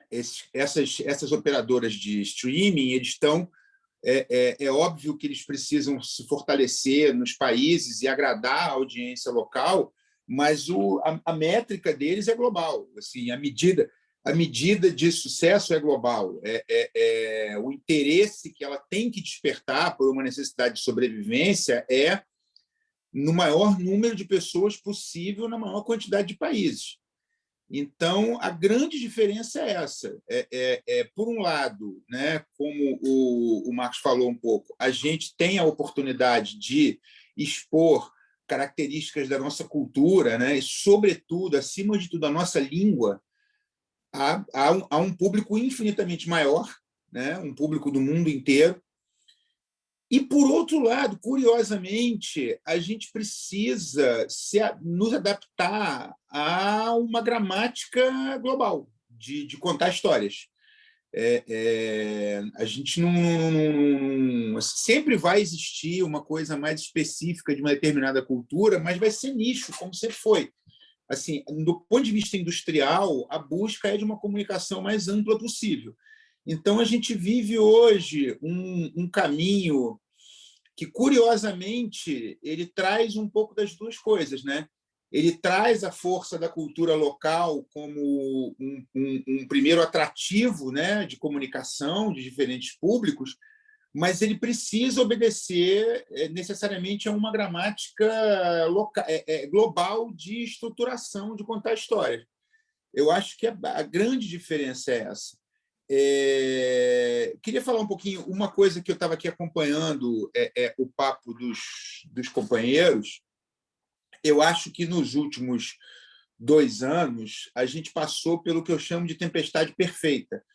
Essas operadoras de streaming, eles estão é óbvio que eles precisam se fortalecer nos países e agradar a audiência local, mas a métrica deles é global. Assim, a medida de sucesso é global. O interesse que ela tem que despertar por uma necessidade de sobrevivência é no maior número de pessoas possível, na maior quantidade de países. Então, a grande diferença é essa. Por um lado, né, como o Marcos falou um pouco, a gente tem a oportunidade de expor características da nossa cultura, né, e, sobretudo, acima de tudo, a nossa língua, a um público infinitamente maior, né, um público do mundo inteiro. E, por outro lado, curiosamente, a gente precisa nos adaptar a uma gramática global de contar histórias. A gente não sempre vai existir uma coisa mais específica de uma determinada cultura, mas vai ser nicho, como sempre foi. Assim, do ponto de vista industrial, a busca é de uma comunicação mais ampla possível. Então, a gente vive hoje um caminho que, curiosamente, ele traz um pouco das duas coisas, né? Ele traz a força da cultura local como um primeiro atrativo, né, de comunicação de diferentes públicos, mas ele precisa obedecer necessariamente a uma gramática global de estruturação de contar histórias. Eu acho que a grande diferença é essa. Queria falar um pouquinho, uma coisa que eu estava aqui acompanhando o papo dos companheiros. Eu acho que nos últimos 2 anos a gente passou pelo que eu chamo de tempestade perfeita.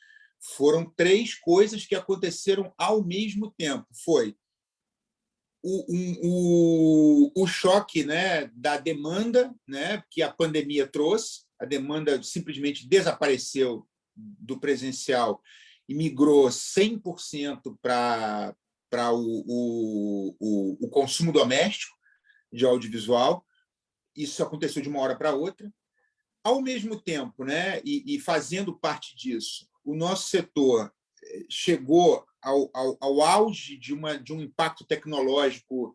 Foram 3 coisas que aconteceram ao mesmo tempo. Foi o choque, né, da demanda, né, que a pandemia trouxe. A demanda simplesmente desapareceu do presencial e migrou 100% para o consumo doméstico de audiovisual. Isso aconteceu de uma hora para outra. Ao mesmo tempo, né, e fazendo parte disso, o nosso setor chegou ao auge de um impacto tecnológico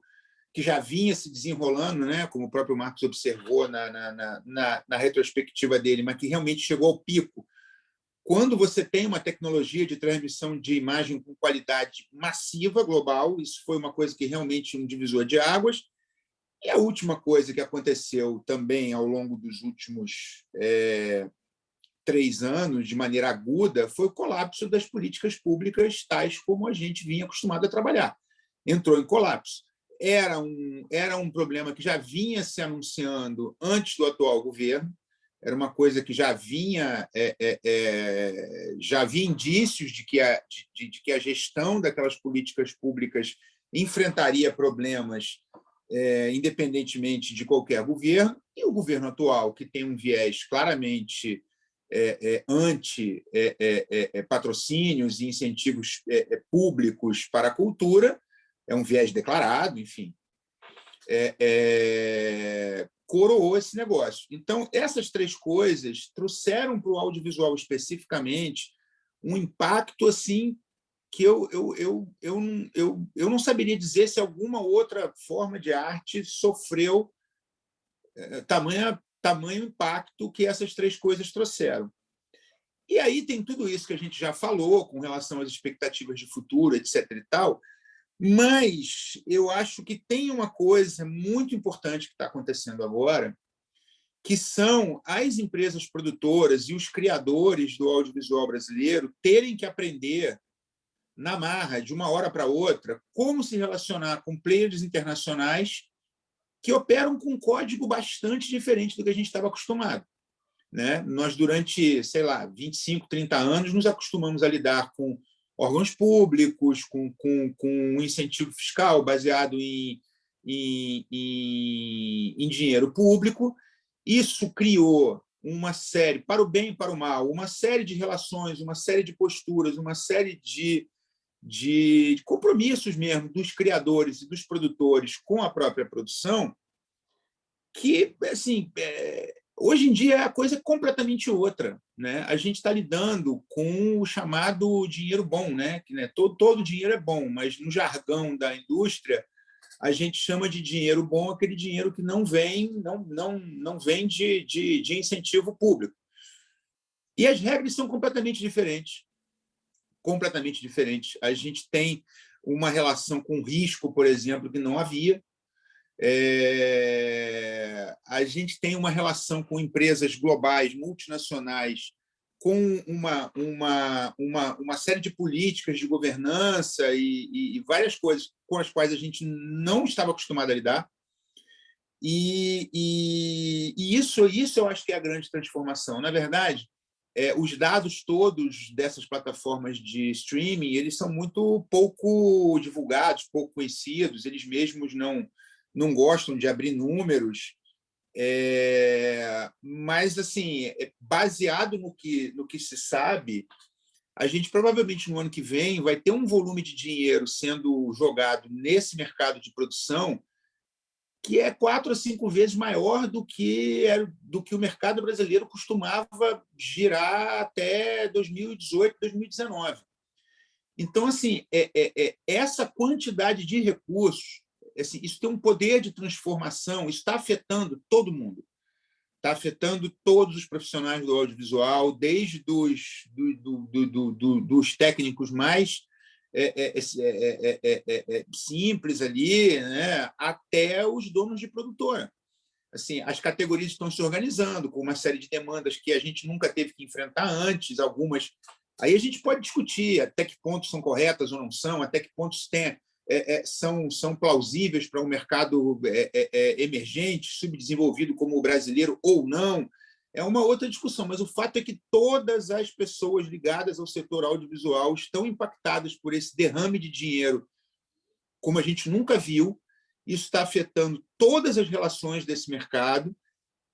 que já vinha se desenrolando, né, como o próprio Marcos observou na retrospectiva dele, mas que realmente chegou ao pico. Quando você tem uma tecnologia de transmissão de imagem com qualidade massiva, global, isso foi uma coisa que realmente um divisor de águas. E a última coisa que aconteceu também ao longo dos últimos 3 anos, de maneira aguda, foi o colapso das políticas públicas, tais como a gente vinha acostumado a trabalhar. Entrou em colapso. Era um problema que já vinha se anunciando antes do atual governo, era uma coisa que já havia indícios de que a gestão daquelas políticas públicas enfrentaria problemas independentemente de qualquer governo, e o governo atual, que tem um viés claramente anti-patrocínios e incentivos públicos para a cultura, é um viés declarado, enfim, coroou esse negócio. Então, essas 3 coisas trouxeram para o audiovisual especificamente um impacto assim que eu não saberia dizer se alguma outra forma de arte sofreu tamanho impacto que essas 3 coisas trouxeram. E aí tem tudo isso que a gente já falou com relação às expectativas de futuro, etc. e tal, mas eu acho que tem uma coisa muito importante que está acontecendo agora, que são as empresas produtoras e os criadores do audiovisual brasileiro terem que aprender na marra, de uma hora para outra, como se relacionar com players internacionais que operam com um código bastante diferente do que a gente estava acostumado, né? Nós, durante, 25, 30 anos, nos acostumamos a lidar com órgãos públicos, com um incentivo fiscal baseado em dinheiro público. Isso criou uma série, para o bem e para o mal, uma série de relações, uma série de posturas, uma série de compromissos mesmo dos criadores e dos produtores com a própria produção, que, assim, hoje em dia é a coisa completamente outra, né? A gente está lidando com o chamado dinheiro bom, né? Que, né, todo dinheiro é bom, mas no jargão da indústria a gente chama de dinheiro bom aquele dinheiro que não vem de incentivo público. E as regras são completamente diferentes. Completamente diferente. A gente tem uma relação com risco, por exemplo, que não havia. A gente tem uma relação com empresas globais, multinacionais, com uma série de políticas de governança e várias coisas com as quais a gente não estava acostumado a lidar. E isso eu acho que é a grande transformação. Na verdade, os dados todos dessas plataformas de streaming, eles são muito pouco divulgados, pouco conhecidos, eles mesmos não gostam de abrir números, mas, assim, baseado no que se sabe, a gente provavelmente no ano que vem vai ter um volume de dinheiro sendo jogado nesse mercado de produção que é 4 ou 5 vezes maior do que o mercado brasileiro costumava girar até 2018, 2019. Então, assim, essa quantidade de recursos, assim, isso tem um poder de transformação, isso está afetando todo mundo. Está afetando todos os profissionais do audiovisual, desde dos técnicos mais simples ali, né, até os donos de produtora. Assim, as categorias estão se organizando com uma série de demandas que a gente nunca teve que enfrentar antes, algumas. Aí a gente pode discutir até que pontos são corretas ou não são, até que pontos são plausíveis para um mercado emergente, subdesenvolvido como o brasileiro ou não. É uma outra discussão, mas o fato é que todas as pessoas ligadas ao setor audiovisual estão impactadas por esse derrame de dinheiro como a gente nunca viu. Isso está afetando todas as relações desse mercado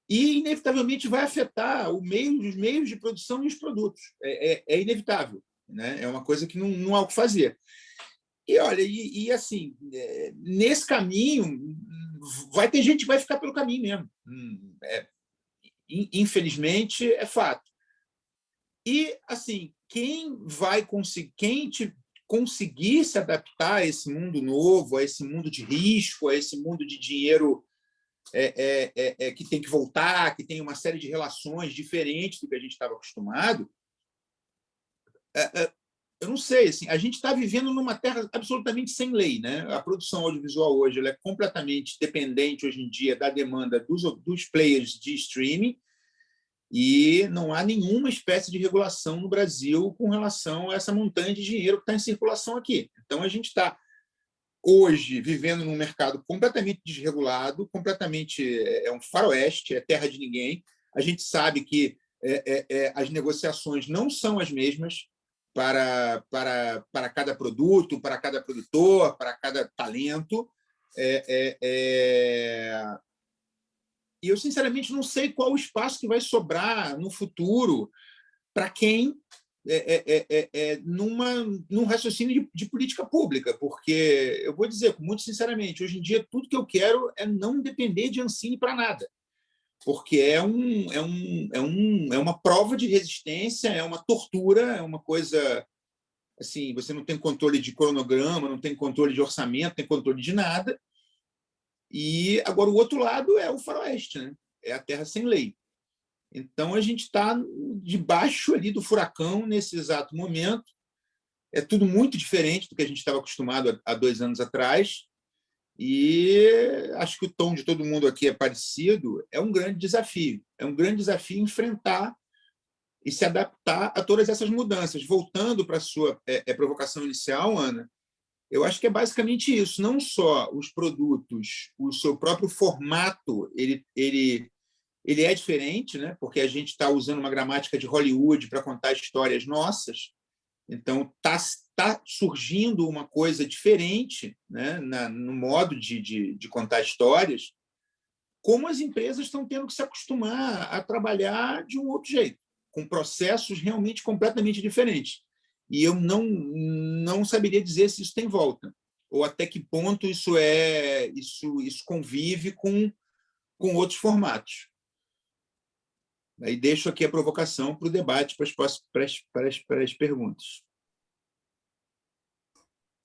e, inevitavelmente, vai afetar os meios de produção e os produtos. É inevitável, né? É uma coisa que não há o que fazer. E, olha, assim, nesse caminho, vai ter gente que vai ficar pelo caminho mesmo. Infelizmente, é fato. E, assim, quem conseguir se adaptar a esse mundo novo, a esse mundo de risco, a esse mundo de dinheiro que tem que voltar, que tem uma série de relações diferentes do que a gente estava acostumado, eu não sei, assim, a gente está vivendo numa terra absolutamente sem lei, né? A produção audiovisual hoje ela é completamente dependente, hoje em dia, da demanda dos players de streaming, e não há nenhuma espécie de regulação no Brasil com relação a essa montanha de dinheiro que está em circulação aqui. Então, a gente está, hoje, vivendo num mercado completamente desregulado, completamente um faroeste, é terra de ninguém. A gente sabe que as negociações não são as mesmas para cada produto, para cada produtor, para cada talento. E eu, sinceramente, não sei qual o espaço que vai sobrar no futuro para quem num raciocínio de política pública, porque eu vou dizer, muito sinceramente, hoje em dia tudo que eu quero é não depender de Ancine para nada, porque é uma prova de resistência, é uma tortura, é uma coisa assim, você não tem controle de cronograma, não tem controle de orçamento, não tem controle de nada. E agora o outro lado é o faroeste, né? É a terra sem lei. Então a gente está debaixo ali do furacão nesse exato momento. É tudo muito diferente do que a gente estava acostumado há 2 anos atrás. E acho que o tom de todo mundo aqui é parecido. É um grande desafio. É um grande desafio enfrentar e se adaptar a todas essas mudanças. Voltando para a sua provocação inicial, Ana, eu acho que é basicamente isso. Não só os produtos, o seu próprio formato, ele é diferente, né? Porque a gente está usando uma gramática de Hollywood para contar histórias nossas. Então, está surgindo uma coisa diferente, né? No modo de contar histórias, como as empresas estão tendo que se acostumar a trabalhar de um outro jeito, com processos realmente completamente diferentes. E eu não saberia dizer se isso tem volta, ou até que ponto isso convive com outros formatos. Aí deixo aqui a provocação para o debate, para as perguntas.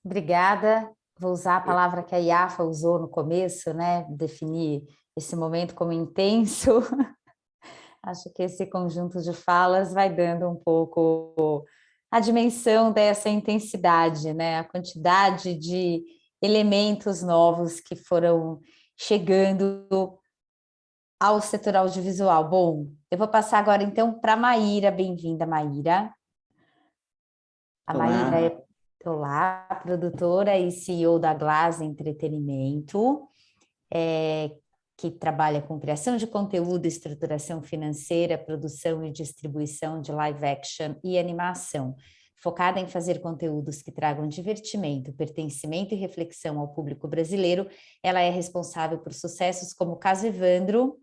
Obrigada. Vou usar a palavra que a Iafa usou no começo, né? Definir esse momento como intenso. Acho que esse conjunto de falas vai dando um pouco a dimensão dessa intensidade, né? A quantidade de elementos novos que foram chegando ao setor audiovisual. Bom, eu vou passar agora, então, para a Maíra. Bem-vinda, Maíra. A Maíra olá, produtora e CEO da Glass Entretenimento, que trabalha com criação de conteúdo, estruturação financeira, produção e distribuição de live action e animação, focada em fazer conteúdos que tragam divertimento, pertencimento e reflexão ao público brasileiro. Ela é responsável por sucessos como Caso Evandro,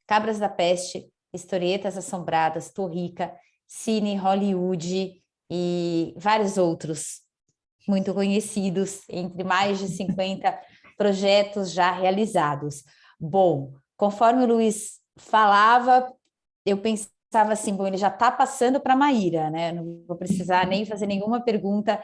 Cabras da Peste, Historietas Assombradas, Torrica, Cine Hollywood e vários outros muito conhecidos, entre mais de 50 projetos já realizados. Bom, conforme o Luiz falava, eu pensava assim, bom, ele já está passando para a Maíra, né? Não vou precisar nem fazer nenhuma pergunta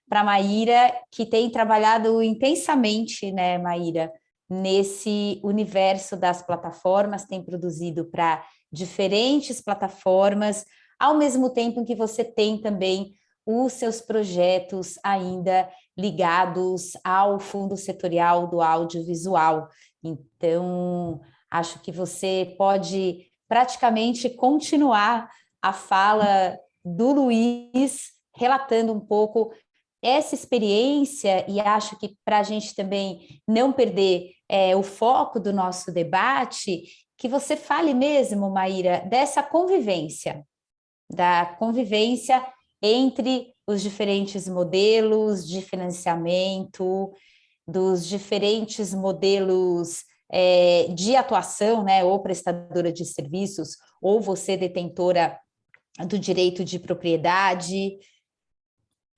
para a Maíra, que tem trabalhado intensamente, né, Maíra, nesse universo das plataformas, tem produzido para diferentes plataformas, ao mesmo tempo em que você tem também os seus projetos ainda ligados ao Fundo Setorial do Audiovisual. Então, acho que você pode praticamente continuar a fala do Luiz, relatando um pouco essa experiência, e acho que para a gente também não perder o foco do nosso debate, que você fale mesmo, Maíra, dessa convivência, da convivência entre os diferentes modelos de financiamento, dos diferentes modelos de atuação, né, ou prestadora de serviços, ou você detentora do direito de propriedade.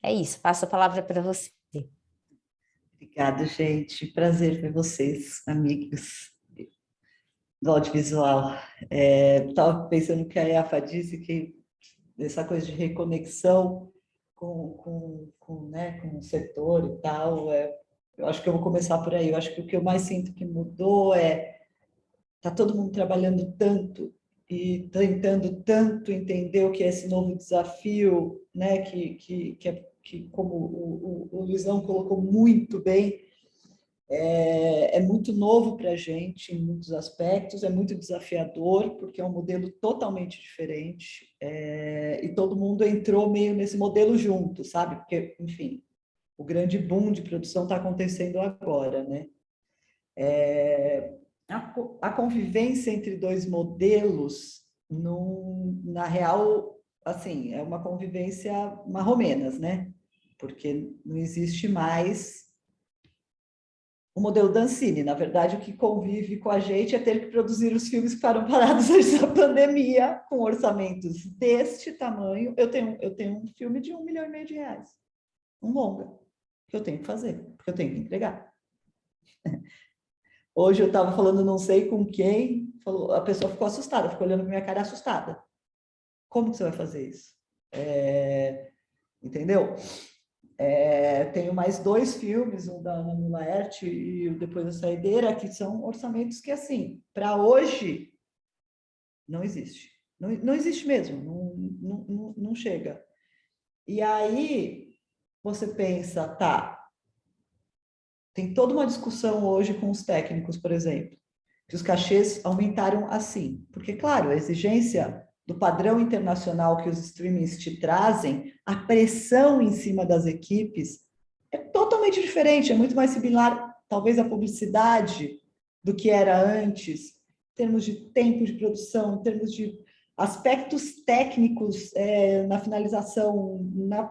É isso, passo a palavra para você. Obrigada, gente. Prazer ver vocês, amigos do audiovisual. Estava pensando que a Yafa disse que essa coisa de reconexão com o setor e tal, eu acho que eu vou começar por aí. Eu acho que o que eu mais sinto que mudou tá todo mundo trabalhando tanto e tentando tanto entender o que é esse novo desafio, né, que como o Luizão colocou muito bem, é muito novo para a gente em muitos aspectos, é muito desafiador, porque é um modelo totalmente diferente, e todo mundo entrou meio nesse modelo junto, sabe? Porque, enfim, o grande boom de produção está acontecendo agora, né? A convivência entre dois modelos, na real, assim, é uma convivência marromenas, né? Porque não existe mais o modelo Dancini. Na verdade, o que convive com a gente é ter que produzir os filmes que ficaram parados antes da pandemia, com orçamentos deste tamanho. Eu tenho um filme de R$1,5 milhão, um longa, que eu tenho que fazer, porque eu tenho que entregar. Hoje eu estava falando não sei com quem, a pessoa ficou assustada, ficou olhando para minha cara assustada. Como que você vai fazer isso? Entendeu? Tenho mais 2 filmes, um da Ana Mula Laerte e o Depois da Saideira, que são orçamentos que, assim, para hoje, não existe. Não existe mesmo, não chega. E aí, você pensa, tá, tem toda uma discussão hoje com os técnicos, por exemplo, que os cachês aumentaram assim. Porque, claro, a exigência do padrão internacional que os streamings te trazem, a pressão em cima das equipes é totalmente diferente, é muito mais similar, talvez, à publicidade do que era antes, em termos de tempo de produção, em termos de aspectos técnicos na finalização, na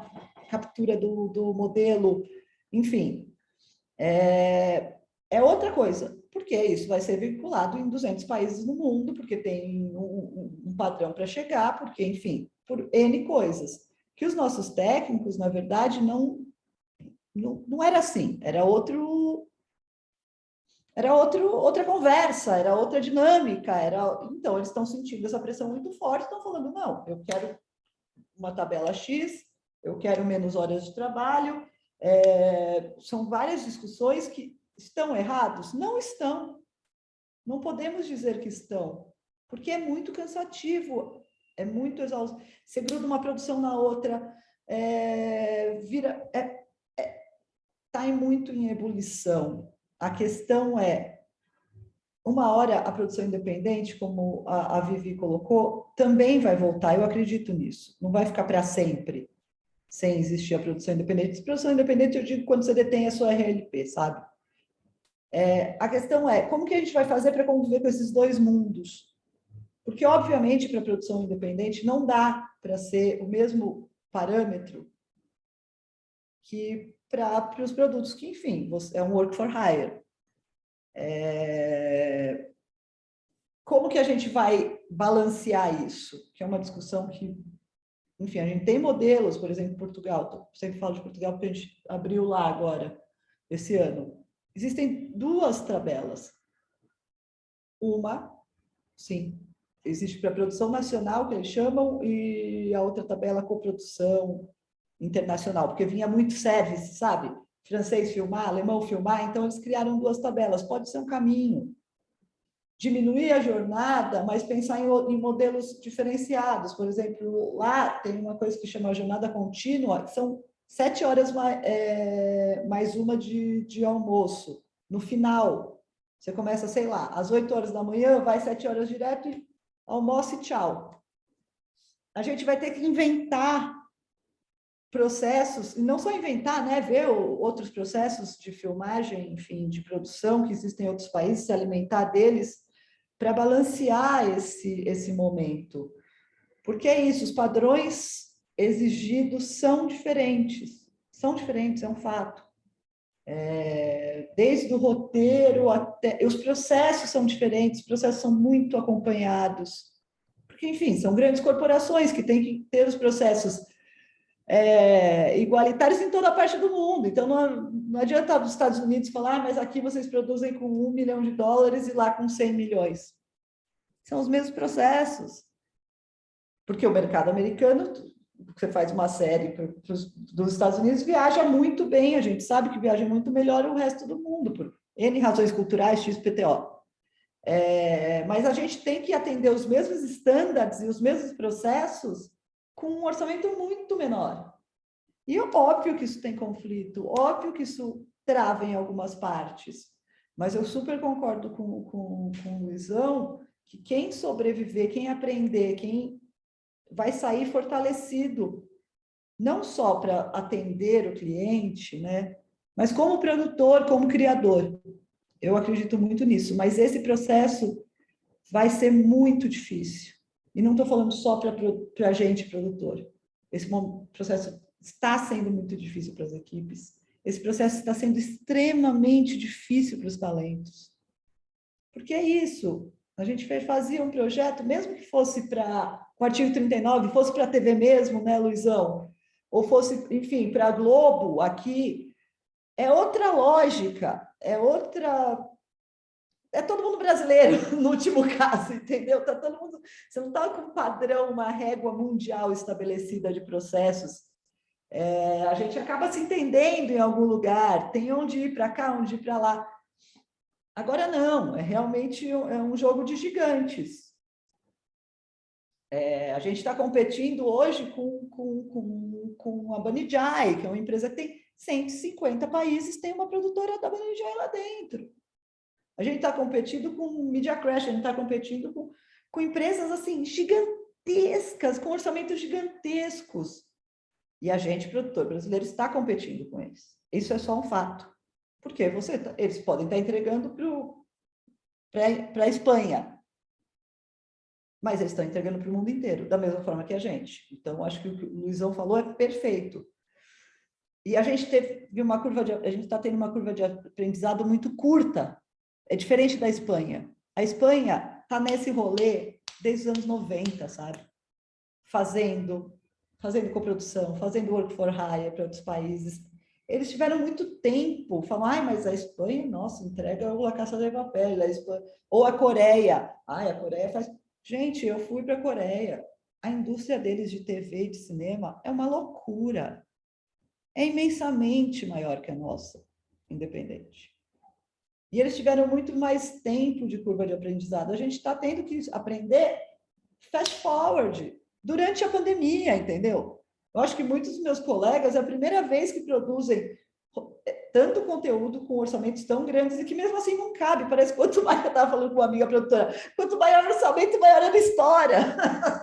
captura do modelo, enfim. É outra coisa, porque isso vai ser vinculado em 200 países no mundo, porque tem um padrão para chegar, porque, enfim, por N coisas. Que os nossos técnicos, na verdade, não era assim, era outra conversa, era outra dinâmica, então eles estão sentindo essa pressão muito forte, estão falando, não, eu quero uma tabela X, eu quero menos horas de trabalho. São várias discussões que estão errados? Não estão. Não podemos dizer que estão, porque é muito cansativo, é muito exausto. Você gruda uma produção na outra, está muito em ebulição. A questão é, uma hora a produção independente, como a Vivi colocou, também vai voltar, eu acredito nisso, não vai ficar para sempre sem existir a produção independente. Produção independente, eu digo quando você detém a sua RLP, sabe? A questão é, como que a gente vai fazer para conviver com esses dois mundos? Porque, obviamente, para a produção independente, não dá para ser o mesmo parâmetro que para os produtos que, enfim, é um work for hire. Como que a gente vai balancear isso? Que é uma discussão que, enfim, a gente tem modelos, por exemplo, Portugal, eu sempre falo de Portugal porque a gente abriu lá agora, esse ano. Existem 2 tabelas. Uma, sim, existe para produção nacional, que eles chamam, e a outra tabela coprodução internacional, porque vinha muito service, sabe? Francês filmar, alemão filmar, então eles criaram 2 tabelas. Pode ser um caminho. diminuir a jornada, mas pensar em modelos diferenciados. Por exemplo, lá tem uma coisa que chama jornada contínua, que são 7 horas mais uma de almoço. No final, você começa, sei lá, às 8 horas da manhã, vai 7 horas direto e almoça e tchau. A gente vai ter que inventar processos, e não só inventar, né, ver outros processos de filmagem, enfim, de produção que existem em outros países, se alimentar deles, para balancear esse momento. Porque é isso, os padrões exigidos são diferentes, é um fato. Desde o roteiro até... Os processos são diferentes, os processos são muito acompanhados. Porque, enfim, são grandes corporações que têm que ter os processos igualitários em toda a parte do mundo. Então, não adianta os Estados Unidos falar, mas aqui vocês produzem com $1 milhão e lá com 100 milhões. São os mesmos processos. Porque o mercado americano, você faz uma série dos Estados Unidos, viaja muito bem, a gente sabe que viaja muito melhor o resto do mundo, por N razões culturais, XPTO. Mas a gente tem que atender os mesmos estándares e os mesmos processos com um orçamento muito menor. E é óbvio que isso tem conflito, óbvio que isso trava em algumas partes, mas eu super concordo com o Luizão que quem sobreviver, quem aprender, quem vai sair fortalecido, não só para atender o cliente, né, mas como produtor, como criador. Eu acredito muito nisso, mas esse processo vai ser muito difícil. E não estou falando só para a gente, produtor. Esse processo está sendo muito difícil para as equipes. Esse processo está sendo extremamente difícil para os talentos. Porque é isso. A gente fazia um projeto, mesmo que fosse para o artigo 39, fosse para a TV mesmo, né, Luizão? Ou fosse, enfim, para a Globo, aqui. É outra lógica, é todo mundo brasileiro, no último caso, entendeu? Tá todo mundo, você não está com um padrão, uma régua mundial estabelecida de processos. A gente acaba se entendendo em algum lugar, tem onde ir para cá, onde ir para lá. Agora não, realmente um jogo de gigantes. A gente está competindo hoje com a Banijay, que é uma empresa que tem 150 países, tem uma produtora da Banijay lá dentro. A gente está competindo com Media Crash, a gente está competindo com empresas assim gigantescas, com orçamentos gigantescos. E a gente, produtor brasileiro, está competindo com eles. Isso é só um fato. Porque eles podem estar entregando para a Espanha, mas eles estão entregando para o mundo inteiro, da mesma forma que a gente. Então, acho que o que o Luizão falou é perfeito. E a gente está tendo uma curva de aprendizado muito curta. É diferente da Espanha. A Espanha está nesse rolê desde os anos 90, sabe? Fazendo coprodução, fazendo work for hire para outros países. Eles tiveram muito tempo, falam, mas a Espanha, nossa, entrega o La Casa de Papel, ou a Coreia. A Coreia faz... Gente, eu fui para a Coreia. A indústria deles de TV e de cinema é uma loucura. É imensamente maior que a nossa, independente. E eles tiveram muito mais tempo de curva de aprendizado. A gente está tendo que aprender fast forward durante a pandemia, entendeu? Eu acho que muitos dos meus colegas é a primeira vez que produzem tanto conteúdo com orçamentos tão grandes e que mesmo assim não cabe. Parece que quanto mais, eu estava falando com uma amiga produtora, quanto maior o orçamento, maior é a história,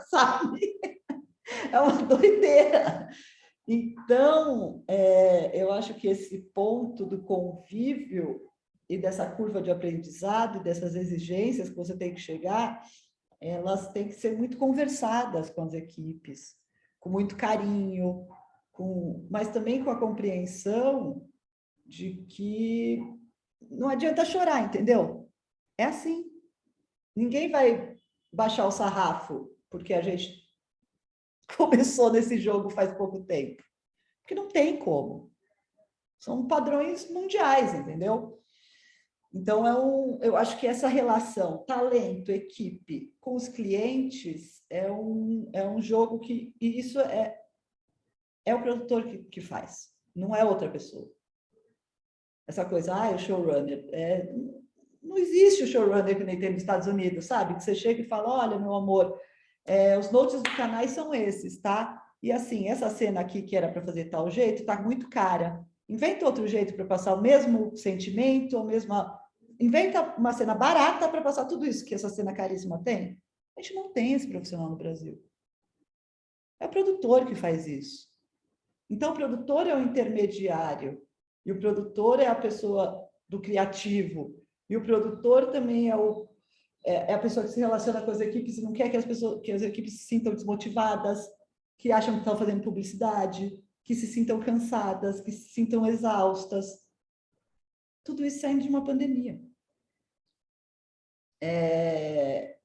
sabe? É uma doideira. Então, eu acho que esse ponto do convívio e dessa curva de aprendizado, dessas exigências que você tem que chegar, elas têm que ser muito conversadas com as equipes, com muito carinho, mas também com a compreensão de que não adianta chorar, entendeu? É assim. Ninguém vai baixar o sarrafo porque a gente começou nesse jogo faz pouco tempo. Porque não tem como. São padrões mundiais, entendeu? Então, eu acho que essa relação talento, equipe com os clientes é um jogo que... E isso é o produtor que faz, não é outra pessoa. Essa coisa, o showrunner. não existe o showrunner que nem tem nos Estados Unidos, sabe? Que você chega e fala, olha, meu amor, os notes dos canais são esses, tá? E assim, essa cena aqui que era para fazer tal jeito, tá muito cara. Inventa outro jeito para passar o mesmo sentimento, inventa uma cena barata para passar tudo isso que essa cena caríssima tem. A gente não tem esse profissional no Brasil. É o produtor que faz isso. Então, o produtor é o intermediário, e o produtor é a pessoa do criativo, e o produtor também é a pessoa que se relaciona com as equipes e não quer que as equipes se sintam desmotivadas, que acham que estão fazendo publicidade, que se sintam cansadas, que se sintam exaustas. Tudo isso saindo de uma pandemia. É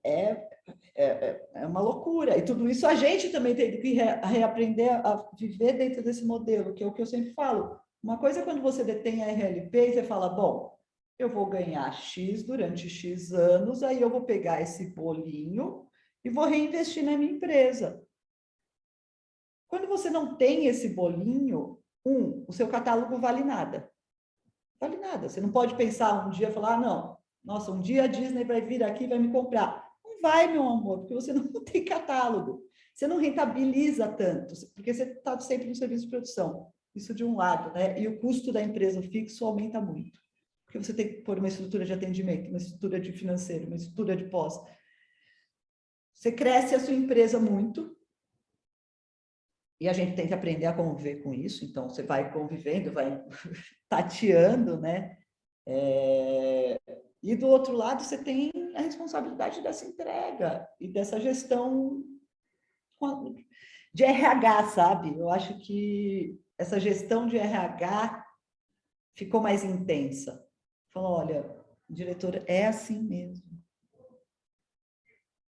uma loucura. E tudo isso a gente também tem que reaprender a viver dentro desse modelo, que é o que eu sempre falo. Uma coisa é quando você detém a RLP e você fala, bom, eu vou ganhar X durante X anos, aí eu vou pegar esse bolinho e vou reinvestir na minha empresa. Quando você não tem esse bolinho, o seu catálogo vale nada. Vale nada. Você não pode pensar um dia e falar, não, nossa, um dia a Disney vai vir aqui e vai me comprar. Não vai, meu amor, porque você não tem catálogo. Você não rentabiliza tanto, porque você está sempre no serviço de produção. Isso de um lado, né? E o custo da empresa fixo aumenta muito. Porque você tem que pôr uma estrutura de atendimento, uma estrutura de financeiro, uma estrutura de pós. Você cresce a sua empresa muito, e a gente tem que aprender a conviver com isso. Então, você vai convivendo, vai tateando, né? E do outro lado, você tem a responsabilidade dessa entrega e dessa gestão de RH, sabe? Eu acho que essa gestão de RH ficou mais intensa. Falou, olha, diretora, é assim mesmo.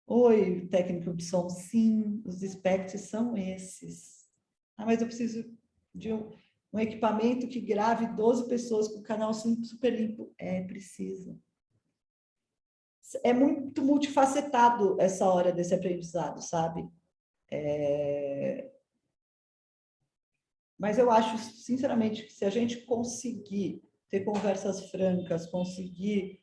Oi, técnico de som, sim, os specs são esses. Ah, mas eu preciso de um equipamento que grave 12 pessoas com o canal super limpo. Precisa. É muito multifacetado essa hora desse aprendizado, sabe? Mas eu acho, sinceramente, que se a gente conseguir ter conversas francas, conseguir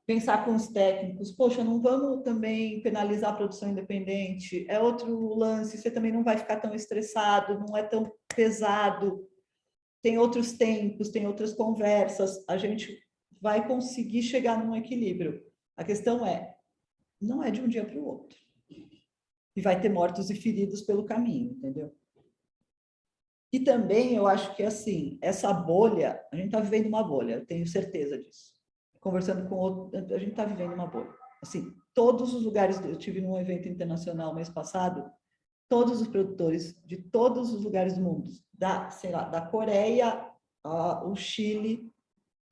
pensar com os técnicos, poxa, não vamos também penalizar a produção independente, é outro lance, você também não vai ficar tão estressado, não é tão pesado, tem outros tempos, tem outras conversas, a gente vai conseguir chegar num equilíbrio. A questão não é de um dia para o outro. E vai ter mortos e feridos pelo caminho, entendeu? E também eu acho que, assim, essa bolha, a gente está vivendo uma bolha, eu tenho certeza disso. Conversando com outro, a gente está vivendo uma bolha. Assim, todos os lugares, eu tive num evento internacional mês passado, todos os produtores de todos os lugares do mundo, sei lá, da Coreia, o Chile,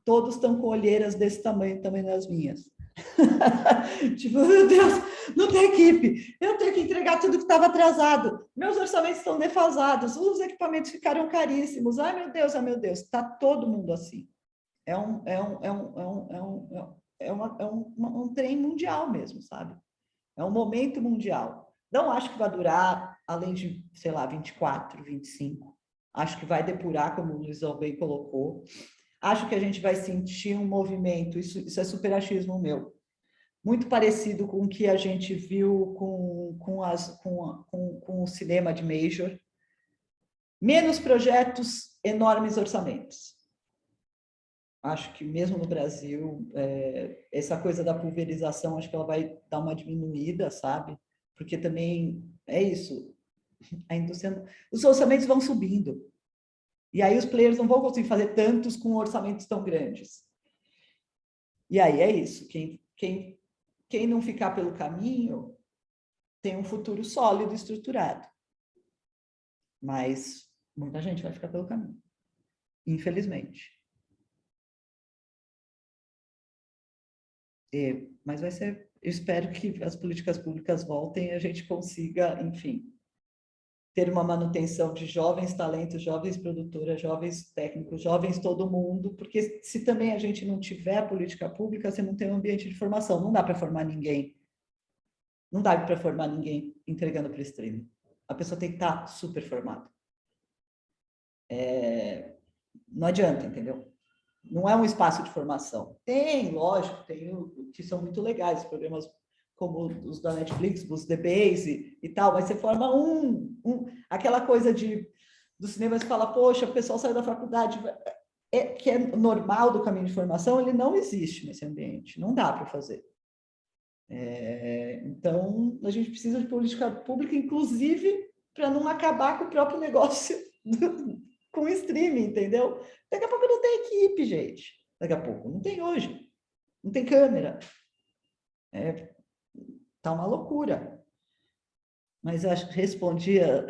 todos estão com olheiras desse tamanho das minhas. Tipo, meu Deus, não tem equipe, eu tenho que entregar tudo que estava atrasado, meus orçamentos estão defasados, os equipamentos ficaram caríssimos, ai meu Deus, está todo mundo assim. É um trem mundial mesmo, sabe? É um momento mundial. Não acho que vai durar além de, sei lá, 24, 25. Acho que vai depurar, como o Luiz Albem colocou. Acho que a gente vai sentir um movimento, isso é super achismo meu, muito parecido com o que a gente viu com o cinema de Major. Menos projetos, enormes orçamentos. Acho que mesmo no Brasil, essa coisa da pulverização, acho que ela vai dar uma diminuída, sabe? Porque também é isso, a indústria, os orçamentos vão subindo. E aí os players não vão conseguir fazer tantos com orçamentos tão grandes. E aí é isso, quem não ficar pelo caminho tem um futuro sólido, estruturado. Mas muita gente vai ficar pelo caminho, infelizmente. Mas vai ser, eu espero que as políticas públicas voltem e a gente consiga, enfim, ter uma manutenção de jovens talentos, jovens produtoras, jovens técnicos, jovens todo mundo, porque se também a gente não tiver política pública, você não tem um ambiente de formação, não dá para formar ninguém. Não dá para formar ninguém entregando para o streaming. A pessoa tem que estar super formada. Não adianta, entendeu? não é um espaço de formação. Tem, lógico, tem que são muito legais, programas como os da Netflix, os The Base e tal, mas você forma aquela coisa do cinema, você fala, poxa, o pessoal saiu da faculdade, que é normal do caminho de formação, ele não existe nesse ambiente, não dá para fazer. Então, a gente precisa de política pública, inclusive, para não acabar com o próprio negócio com o streaming, entendeu? Daqui a pouco não tem equipe, gente. Daqui a pouco, não tem hoje. Não tem câmera. Tá uma loucura. Mas acho que respondia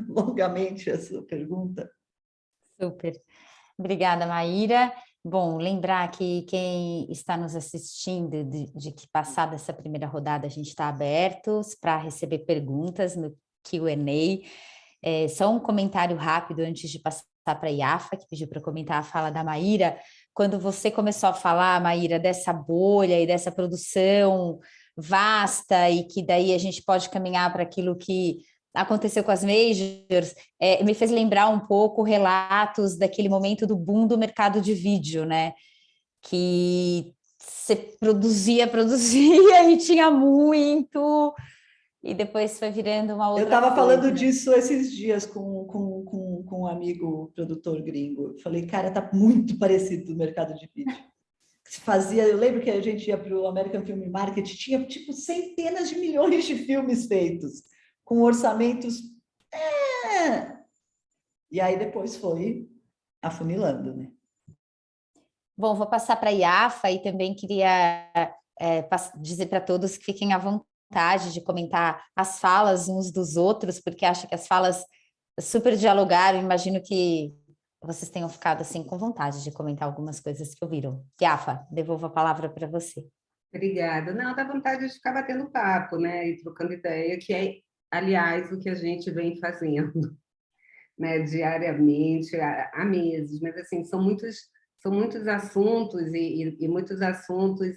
longamente a sua pergunta. Super. Obrigada, Maíra. Bom, lembrar que quem está nos assistindo de que passada essa primeira rodada a gente está abertos para receber perguntas no Q&A. Só um comentário rápido antes de passar para a Iafa, que pediu para comentar a fala da Maíra. Quando você começou a falar, Maíra, dessa bolha e dessa produção vasta e que daí a gente pode caminhar para aquilo que aconteceu com as majors, me fez lembrar um pouco relatos daquele momento do boom do mercado de vídeo, né? Que você produzia e tinha muito, e depois foi virando uma outra coisa. Eu estava falando disso esses dias com um amigo produtor gringo. Eu falei, cara, tá muito parecido do mercado de vídeo. Se fazia, eu lembro que a gente ia para o American Film Market, tinha tipo centenas de milhões de filmes feitos, com orçamentos. E aí depois foi afunilando, né? Bom, vou passar para a Iafa e também queria dizer para todos que fiquem à vontade de comentar as falas uns dos outros, porque acho que as falas super dialogaram. Imagino que vocês tenham ficado assim com vontade de comentar algumas coisas que ouviram. Iafa, devolvo a palavra para você. Obrigada. Não, dá vontade de ficar batendo papo, né, e trocando ideia, que é, aliás, o que a gente vem fazendo, né, diariamente, há meses, mas assim, são muitos assuntos e muitos assuntos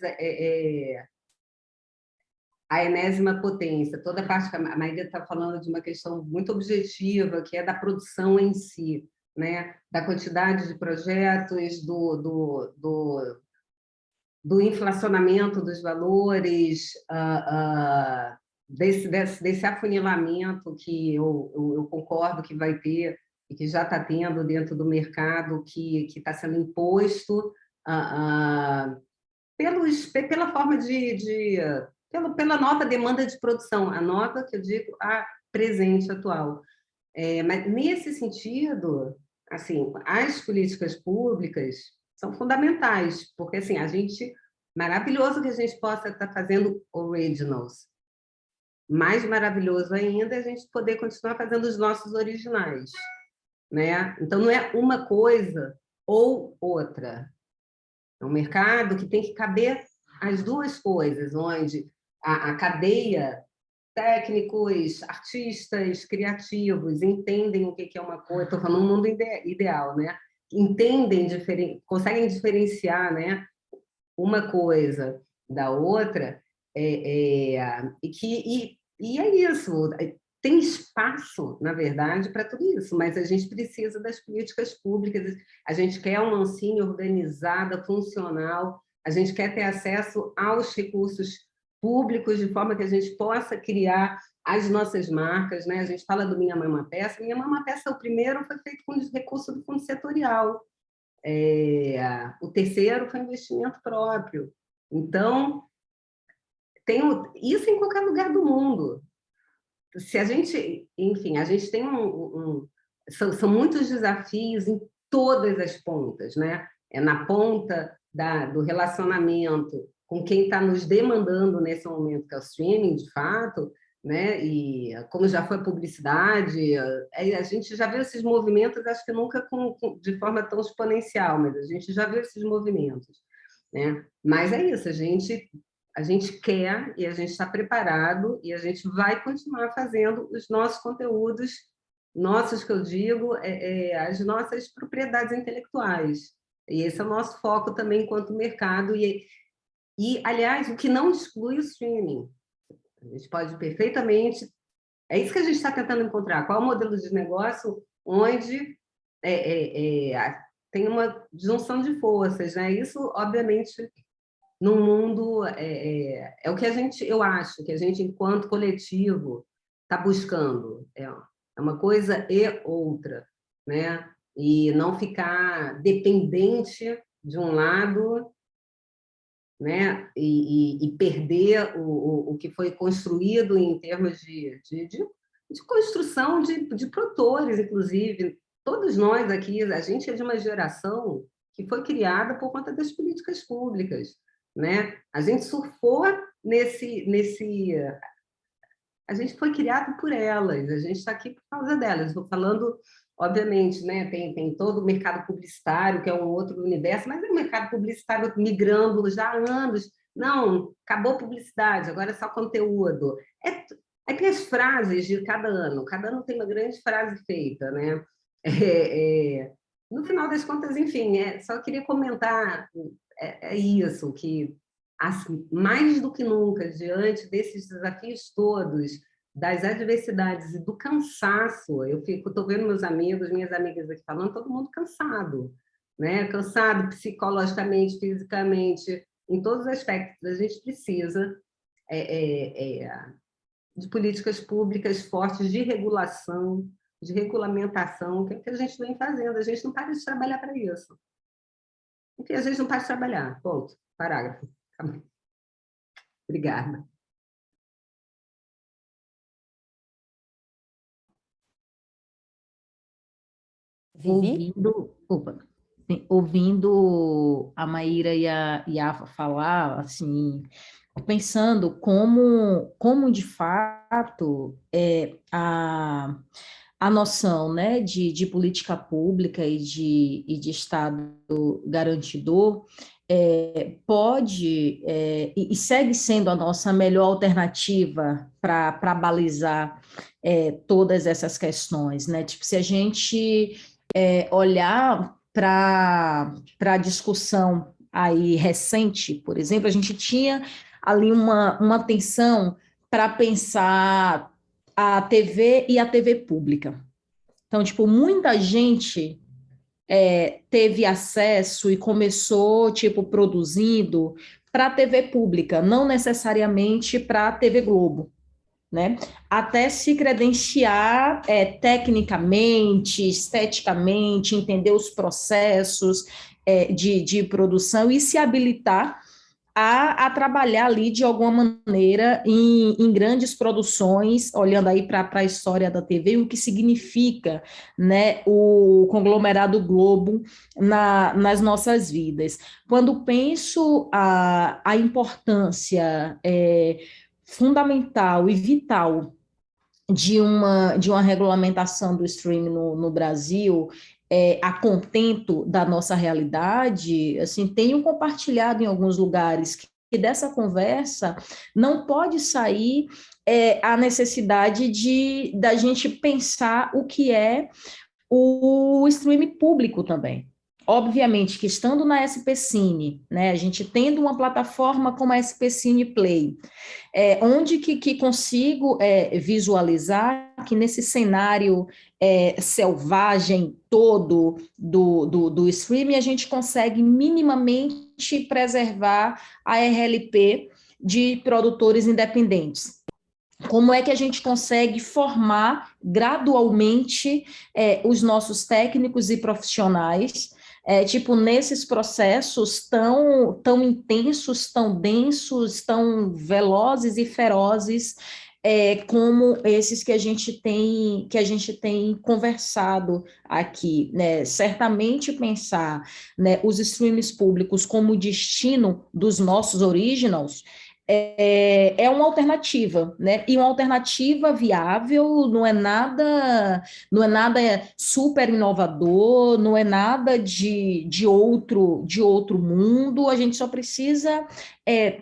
a enésima potência. Toda a parte que a Maíra está falando de uma questão muito objetiva, que é da produção em si, né, da quantidade de projetos, do inflacionamento dos valores, desse afunilamento que eu concordo que vai ter e que já está tendo dentro do mercado, que está sendo imposto pela forma pela nova demanda de produção, a nova, que eu digo, a presente, atual. Mas, nesse sentido, assim, as políticas públicas são fundamentais, porque assim, maravilhoso que a gente possa estar fazendo originals, mais maravilhoso ainda é a gente poder continuar fazendo os nossos originais, né? Então, não é uma coisa ou outra. É um mercado que tem que caber as duas coisas, onde a cadeia, técnicos, artistas, criativos, entendem o que é uma coisa, estou falando um mundo ideal, né? Conseguem diferenciar, né, uma coisa da outra, e é isso, tem espaço, na verdade, para tudo isso, mas a gente precisa das políticas públicas, a gente quer uma Ancine organizada, funcional, a gente quer ter acesso aos recursos públicos de forma que a gente possa criar as nossas marcas, né? A gente fala do Minha Mãe é uma Peça. Minha Mãe é uma Peça, o primeiro foi feito com recurso do Fundo Setorial. O terceiro foi investimento próprio. Então, isso em qualquer lugar do mundo. Se a gente, enfim, a gente tem são muitos desafios em todas as pontas, né? Na ponta do relacionamento com quem está nos demandando nesse momento, que é o streaming, de fato, né? E como já foi a publicidade, a gente já viu esses movimentos, acho que nunca de forma tão exponencial, mas a gente já viu esses movimentos, né? Mas é isso, a gente quer e a gente está preparado e a gente vai continuar fazendo os nossos conteúdos, nossos, que eu digo, as nossas propriedades intelectuais. E esse é o nosso foco também enquanto mercado. E, aliás, o que não exclui o streaming. A gente pode perfeitamente... É isso que a gente está tentando encontrar. Qual é o modelo de negócio onde tem uma junção de forças, né? Isso, obviamente, no mundo é o que eu acho que a gente, enquanto coletivo, está buscando. É uma coisa e outra, né? E não ficar dependente de um lado, né? E perder o que foi construído em termos de construção de produtores, inclusive. Todos nós aqui, a gente é de uma geração que foi criada por conta das políticas públicas, né? A gente surfou a gente foi criado por elas, a gente está aqui por causa delas. Estou falando, obviamente, né? Tem todo o mercado publicitário, que é um outro universo, mas é um mercado publicitário migrando já há anos. Não, acabou a publicidade, agora é só conteúdo. Aí tem as frases de cada ano tem uma grande frase feita, né? No final das contas, enfim, só queria comentar isso, que assim, mais do que nunca, diante desses desafios todos, das adversidades e do cansaço, estou vendo meus amigos, minhas amigas aqui falando, todo mundo cansado, né? Cansado psicologicamente, fisicamente, em todos os aspectos. A gente precisa de políticas públicas fortes de regulação, de regulamentação, que é o que a gente vem fazendo. A gente não para de trabalhar para isso. Enfim, a gente não para de trabalhar. Ponto. Parágrafo. Obrigada. Ouvindo a Maíra e a Yafa falar, assim, pensando como de fato a noção, né, de política pública e de Estado garantidor pode e segue sendo a nossa melhor alternativa para balizar todas essas questões, né? Tipo, se a gente olhar para a discussão aí recente, por exemplo, a gente tinha ali uma tensão para pensar a TV e a TV pública. Então, tipo, muita gente teve acesso e começou, tipo, produzindo para a TV pública, não necessariamente para a TV Globo, né? Até se credenciar tecnicamente, esteticamente, entender os processos de produção e se habilitar a trabalhar ali de alguma maneira em grandes produções, olhando aí para a história da TV, o que significa, né, o conglomerado Globo nas nossas vidas. Quando penso a importância fundamental e vital de uma regulamentação do streaming no Brasil, a contento da nossa realidade, assim, tenho compartilhado em alguns lugares que dessa conversa não pode sair a necessidade da gente pensar o que é o streaming público também. Obviamente que estando na SPCine, né, a gente tendo uma plataforma como a SPCine Play, onde que consigo visualizar que nesse cenário selvagem todo do streaming, a gente consegue minimamente preservar a RLP de produtores independentes. Como é que a gente consegue formar gradualmente os nossos técnicos e profissionais, tipo, nesses processos tão intensos, tão densos, tão velozes e ferozes, como esses que a gente tem conversado aqui, né? Certamente pensar, né, os streams públicos como destino dos nossos originals é uma alternativa, né? E uma alternativa viável, não é nada super inovador, não é nada de outro mundo. A gente só precisa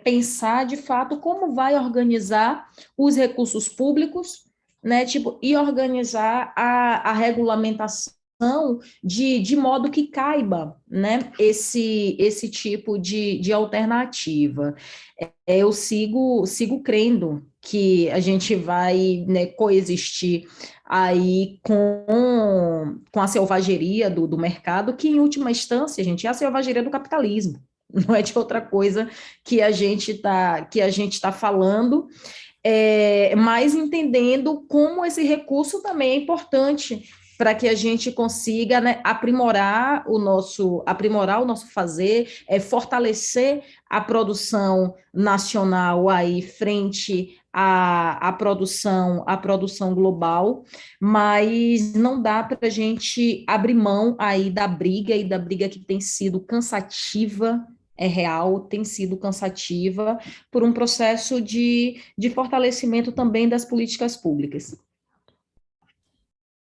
pensar de fato como vai organizar os recursos públicos, né? Tipo, e organizar a regulamentação de modo que caiba, né, esse tipo de alternativa. Eu sigo crendo que a gente vai, né, coexistir aí com a selvageria do mercado, que em última instância, gente, é a selvageria do capitalismo, não é de outra coisa que a gente tá falando, mas entendendo como esse recurso também é importante para que a gente consiga, né, aprimorar o nosso fazer, fortalecer a produção nacional aí frente à produção global, mas não dá para a gente abrir mão aí da briga que tem sido cansativa, é real, tem sido cansativa, por um processo de fortalecimento também das políticas públicas.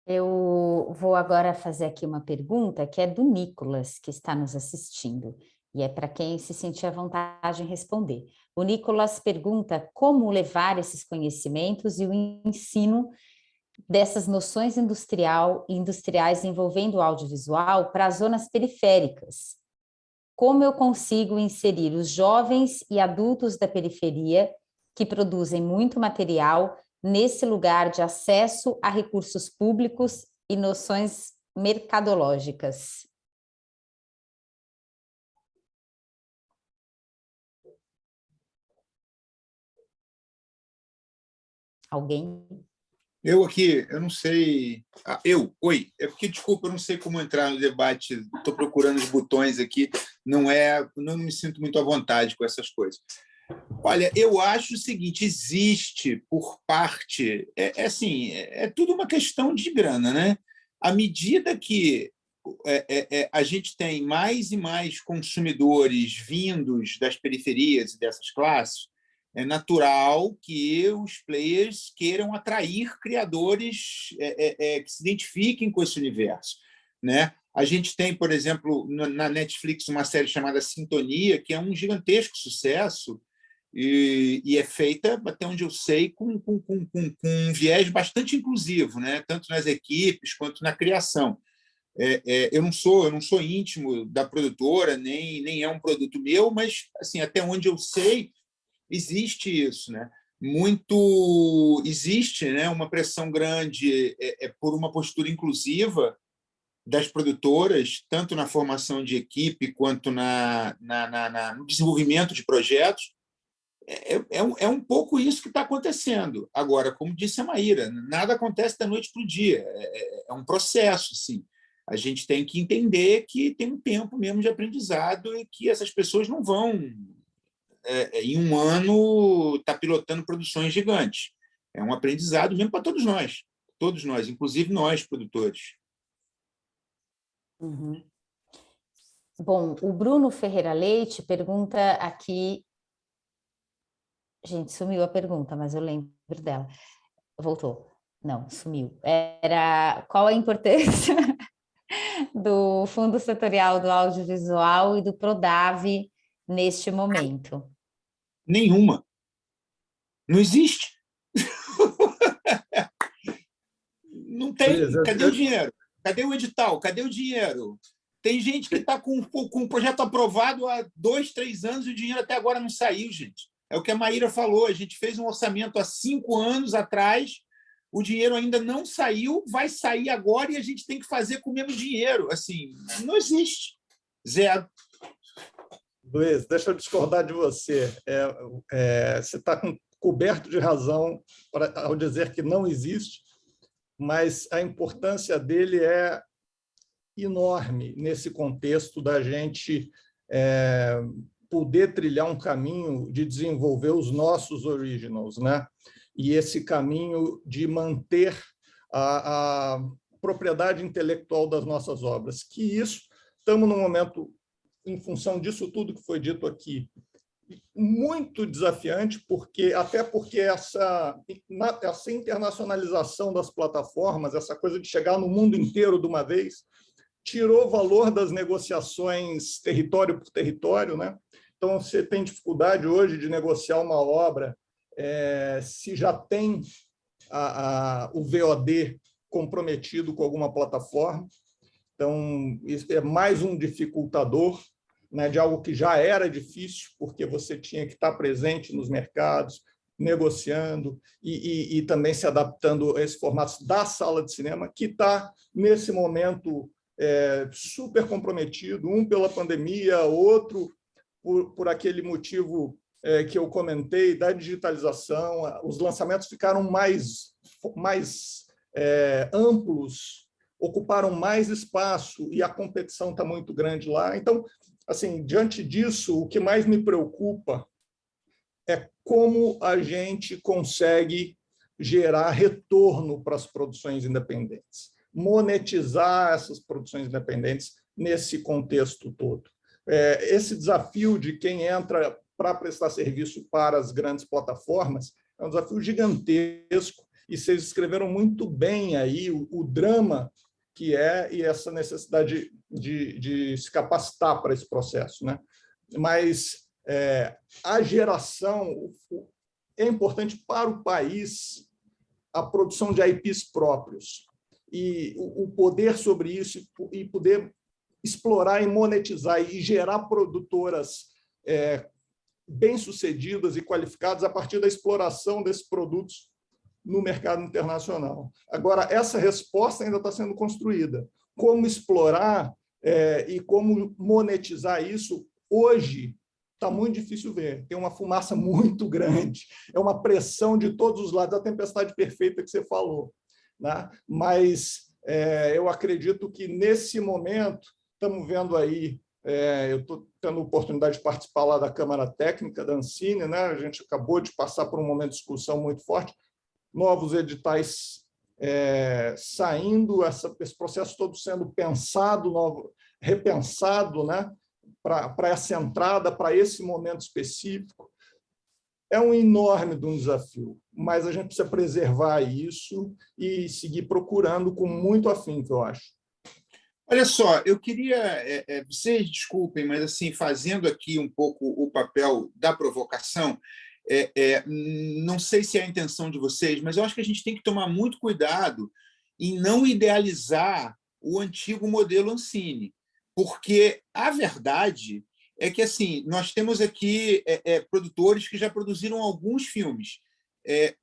Eu vou agora fazer aqui uma pergunta que é do Nicolas, que está nos assistindo, e é para quem se sentir à vontade em responder. O Nicolas pergunta como levar esses conhecimentos e o ensino dessas noções industriais envolvendo o audiovisual para as zonas periféricas. Como eu consigo inserir os jovens e adultos da periferia que produzem muito material nesse lugar de acesso a recursos públicos e noções mercadológicas? Alguém? Eu aqui, eu não sei. Oi. É porque, desculpa, eu não sei como entrar no debate. Estou procurando os botões aqui. Não me sinto muito à vontade com essas coisas. Olha, eu acho o seguinte: existe por parte. Assim, é tudo uma questão de grana, né? À medida que a gente tem mais e mais consumidores vindos das periferias e dessas classes, é natural que os players queiram atrair criadores que se identifiquem com esse universo, né? A gente tem, por exemplo, na Netflix, uma série chamada Sintonia, que é um gigantesco sucesso e é feita, até onde eu sei, com um viés bastante inclusivo, né? Tanto nas equipes quanto na criação. Eu não sou íntimo da produtora, nem é um produto meu, mas assim, até onde eu sei, existe isso, né? Existe, né, uma pressão grande por uma postura inclusiva das produtoras, tanto na formação de equipe quanto no desenvolvimento de projetos. É um pouco isso que está acontecendo. Agora, como disse a Maíra, nada acontece da noite para o dia. É um processo, sim. A gente tem que entender que tem um tempo mesmo de aprendizado e que essas pessoas não vão, em um ano, estar pilotando produções gigantes. É um aprendizado mesmo para todos nós, inclusive nós, produtores. Uhum. Bom, o Bruno Ferreira Leite pergunta aqui. Gente, sumiu a pergunta, mas eu lembro dela. Voltou. Não, sumiu. Era qual a importância do Fundo Setorial do Audiovisual e do Prodave neste momento? Nenhuma. Não existe. Não tem. Cadê o dinheiro? Cadê o edital? Cadê o dinheiro? Tem gente que está com um projeto aprovado há 2, 3 anos e o dinheiro até agora não saiu, gente. É o que a Maíra falou. A gente fez um orçamento há 5 anos atrás, o dinheiro ainda não saiu, vai sair agora e a gente tem que fazer com o mesmo dinheiro. Assim, não existe. Zero. Luiz, deixa eu discordar de você. Você está coberto de razão ao dizer que não existe, mas a importância dele é enorme nesse contexto da gente poder trilhar um caminho de desenvolver os nossos originals, né? E esse caminho de manter a propriedade intelectual das nossas obras. Que isso, estamos num momento, em função disso tudo que foi dito aqui, muito desafiante, até porque essa internacionalização das plataformas, essa coisa de chegar no mundo inteiro de uma vez, tirou valor das negociações território por território, né? Então, você tem dificuldade hoje de negociar uma obra se já tem o VOD comprometido com alguma plataforma. Então, isso é mais um dificultador, né, de algo que já era difícil, porque você tinha que estar presente nos mercados, negociando e também se adaptando a esse formato da sala de cinema, que está, nesse momento, super comprometido, um pela pandemia, outro por aquele motivo que eu comentei, da digitalização. Os lançamentos ficaram mais amplos, ocuparam mais espaço e a competição está muito grande lá. Então, assim, diante disso, o que mais me preocupa é como a gente consegue gerar retorno para as produções independentes, monetizar essas produções independentes nesse contexto todo. Esse desafio de quem entra para prestar serviço para as grandes plataformas é um desafio gigantesco, e vocês escreveram muito bem aí o drama que e essa necessidade de se capacitar para esse processo, né? Mas a geração é importante para o país, a produção de IPs próprios e o poder sobre isso e poder explorar e monetizar e gerar produtoras bem-sucedidas e qualificadas a partir da exploração desses produtos no mercado internacional. Agora, essa resposta ainda está sendo construída. Como explorar e como monetizar isso, hoje, está muito difícil ver. Tem uma fumaça muito grande, é uma pressão de todos os lados, a tempestade perfeita que você falou, né? Mas eu acredito que, nesse momento, estamos vendo aí, eu estou tendo a oportunidade de participar lá da Câmara Técnica da Ancine, né? A gente acabou de passar por um momento de discussão muito forte, novos editais saindo, esse processo todo sendo pensado, repensado, né? Para essa entrada, para esse momento específico. É um enorme desafio, mas a gente precisa preservar isso e seguir procurando com muito afinco, eu acho. Olha só, eu queria, vocês desculpem, mas assim, fazendo aqui um pouco o papel da provocação, não sei se é a intenção de vocês, mas eu acho que a gente tem que tomar muito cuidado em não idealizar o antigo modelo Ancine, porque a verdade é que assim, nós temos aqui produtores que já produziram alguns filmes.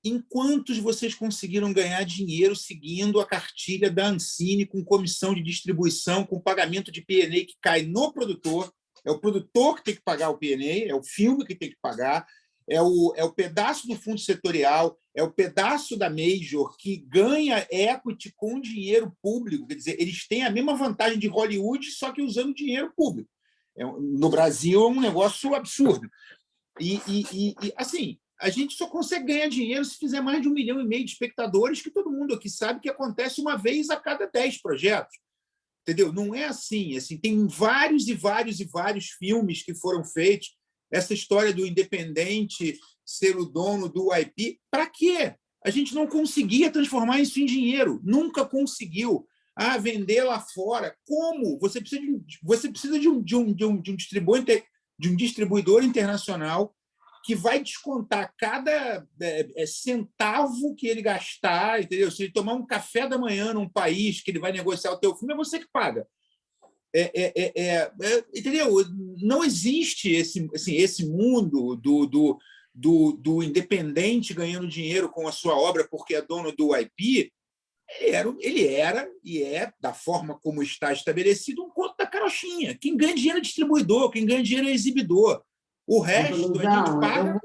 Em quantos vocês conseguiram ganhar dinheiro seguindo a cartilha da Ancine, com comissão de distribuição, com pagamento de P&A que cai no produtor? É o produtor que tem que pagar o P&A, é o filme que tem que pagar, é o pedaço do fundo setorial, é o pedaço da Major que ganha equity com dinheiro público. Quer dizer, eles têm a mesma vantagem de Hollywood, só que usando dinheiro público. No Brasil é um negócio absurdo. E assim, a gente só consegue ganhar dinheiro se fizer mais de 1,5 milhão de espectadores, que todo mundo aqui sabe que acontece uma vez a cada 10 projetos. Entendeu? Não é assim. Tem vários e vários e vários filmes que foram feitos. Essa história do independente ser o dono do IP, para quê? A gente não conseguia transformar isso em dinheiro. Nunca conseguiu. Vender lá fora. Como? Você precisa de um distribuidor internacional que vai descontar cada centavo que ele gastar, entendeu? Se ele tomar um café da manhã num país que ele vai negociar o teu filme, é você que paga. Entendeu? Não existe esse mundo do independente ganhando dinheiro com a sua obra porque é dono do IP. Ele era e é, da forma como está estabelecido, um conto da carochinha. Quem ganha dinheiro é distribuidor, quem ganha dinheiro é exibidor. O resto a gente paga.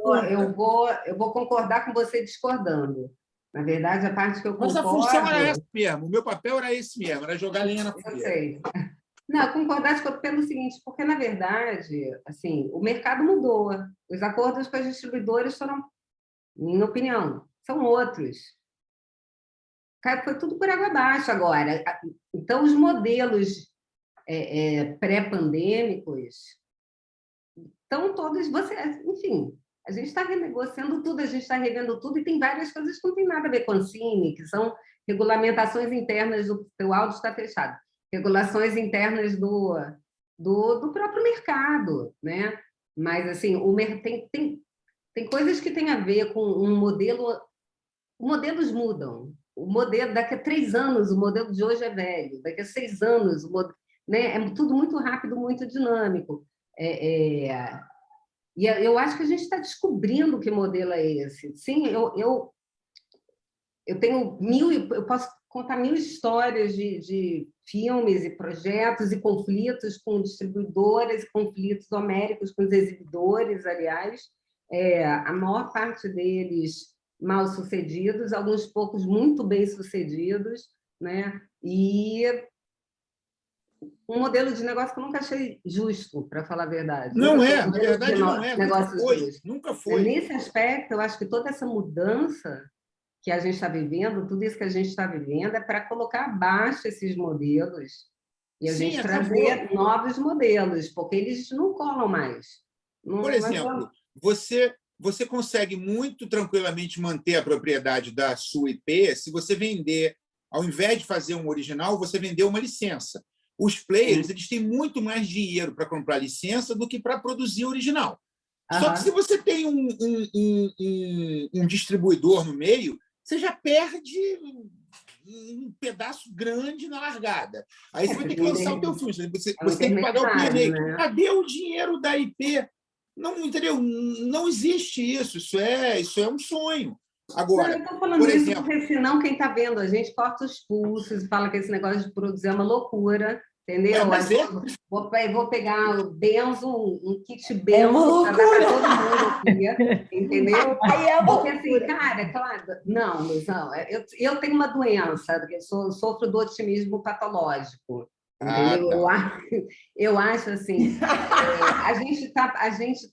Eu vou concordar com você discordando. Na verdade, a parte que eu concordo... Mas a função era essa mesmo, o meu papel era esse mesmo, era jogar lenha na fogueira. Eu sei. Não, concordar pelo seguinte, porque, na verdade, assim, o mercado mudou. Os acordos com as distribuidoras foram, minha opinião, são outros. Foi tudo por água abaixo agora. Então, os modelos pré-pandêmicos estão todos... Enfim, a gente está renegociando tudo, a gente está revendo tudo, e tem várias coisas que não tem nada a ver com a Ancine, que são regulamentações internas do... Teu áudio está fechado. Regulações internas do próprio mercado, né? Mas, assim, tem coisas que têm a ver com um modelo... Modelos mudam. O modelo, daqui a 3 anos, o modelo de hoje é velho. Daqui a 6 anos, né? É tudo muito rápido, muito dinâmico. E eu acho que a gente está descobrindo que modelo é esse. Sim, eu tenho eu posso contar 1000 histórias de filmes e projetos e conflitos com distribuidoras, conflitos homéricos com os exibidores, aliás, a maior parte deles mal sucedidos, alguns poucos muito bem sucedidos, né? E um modelo de negócio que eu nunca achei justo, para falar a verdade. Não Nunca é, foi um na modelo verdade de não é, nunca negócio foi, justo. nunca foi. Nesse aspecto, eu acho que toda essa mudança que a gente está vivendo, tudo isso que a gente está vivendo é para colocar abaixo esses modelos e a Sim, gente acabou. trazer novos modelos, porque eles não colam mais. Por exemplo, você consegue muito tranquilamente manter a propriedade da sua IP se você vender, ao invés de fazer um original, você vender uma licença. Os players, eles têm muito mais dinheiro para comprar licença do que para produzir original. Só que se você tem um distribuidor no meio, você já perde um pedaço grande na largada. Aí você vai ter que lançar o teu filme. Você tem que pagar o PNA. Né? Cadê o dinheiro da IP? Não, entendeu? Não existe isso. Isso é um sonho. Agora, eu estou falando por isso exemplo, porque senão quem está vendo a gente corta os pulsos e fala que esse negócio de produzir é uma loucura, entendeu? Mas vou pegar o benzo, um kit benzo para dar para todo mundo aqui, entendeu? Aí é Porque assim, cara, claro, não, Luizão, eu tenho uma doença, que eu sofro do otimismo patológico, entendeu? tá. Eu acho assim, a gente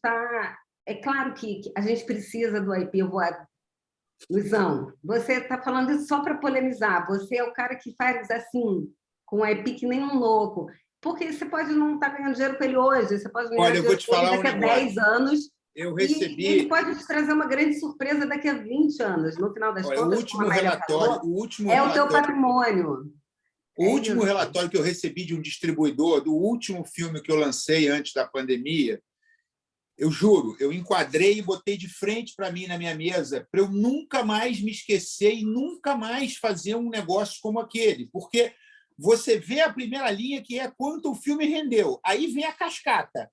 tá, é claro que a gente precisa do IP, Luizão, você está falando isso só para polemizar. Você é o cara que faz assim, com o IP que nem um louco. Porque você pode não estar ganhando dinheiro com ele hoje, você pode ganhar dinheiro com ele daqui a 10 anos. Eu recebi... E ele pode te trazer uma grande surpresa daqui a 20 anos. No final das contas, o último relatório, o teu patrimônio. O último relatório que eu recebi de um distribuidor do último filme que eu lancei antes da pandemia, eu juro, eu enquadrei e botei de frente para mim na minha mesa para eu nunca mais me esquecer e nunca mais fazer um negócio como aquele. Porque você vê a primeira linha, que é quanto o filme rendeu. Aí vem a cascata.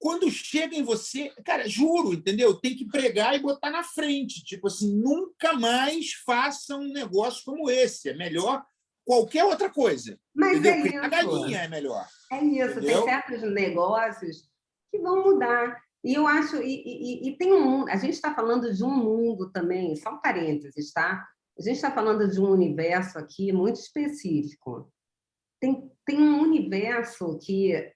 Quando chega em você, cara, juro, entendeu? Tem que pregar e botar na frente. Tipo assim, nunca mais faça um negócio como esse. É melhor qualquer outra coisa. Mas entendeu? A galinha é melhor. É isso. Entendeu? Tem certos negócios que vão mudar. E eu acho, e tem um mundo, a gente está falando de um mundo também, só um parênteses, tá? A gente está falando de um universo aqui muito específico. Tem um universo que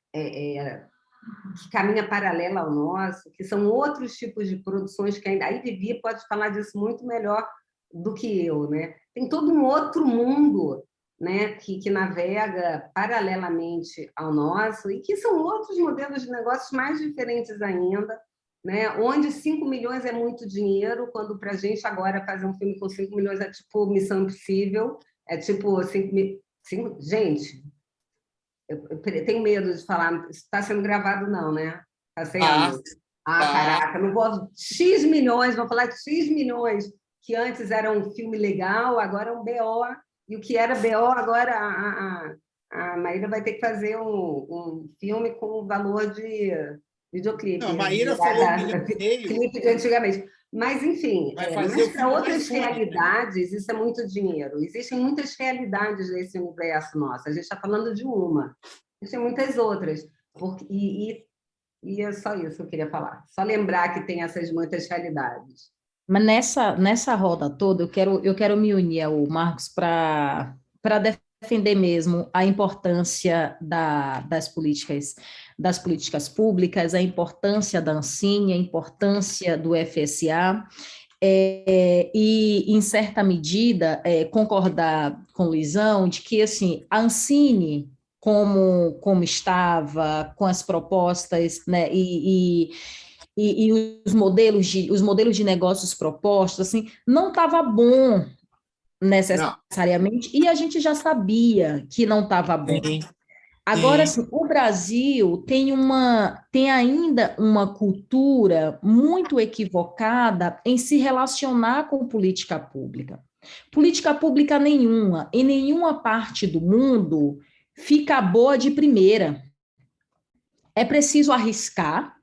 caminha paralelo ao nosso, que são outros tipos de produções que ainda... Aí Vivi pode falar disso muito melhor do que eu, né? Tem todo um outro mundo, né, que navega paralelamente ao nosso e que são outros modelos de negócios mais diferentes ainda, né, onde 5 milhões é muito dinheiro, quando para a gente agora fazer um filme com 5 milhões é tipo Missão Impossível, é tipo 5 gente, eu tenho medo de falar, está sendo gravado não, né? Está sendo? Caraca, não vou... X milhões, vou falar de X milhões, que antes era um filme legal, agora é um BO, e o que era BO, agora a Maíra vai ter que fazer um filme com o valor de videoclipe. Não, a Maíra falou clipe de antigamente. Mas, enfim, mas para outras realidades, isso é muito dinheiro. Existem muitas realidades nesse universo nosso. A gente está falando de uma. Existem muitas outras. E é só isso que eu queria falar. Só lembrar que tem essas muitas realidades. Mas nessa roda toda, eu quero me unir ao Marcos para defender mesmo a importância das políticas públicas, a importância da Ancine, a importância do FSA, e, em certa medida, concordar com o Luizão de que assim, a Ancine, como estava, com as propostas, né, e os modelos de negócios propostos, assim, não estava bom necessariamente, e a gente já sabia que não estava bom. Agora, assim, o Brasil tem ainda uma cultura muito equivocada em se relacionar com política pública. Política pública nenhuma, em nenhuma parte do mundo, fica boa de primeira. É preciso arriscar,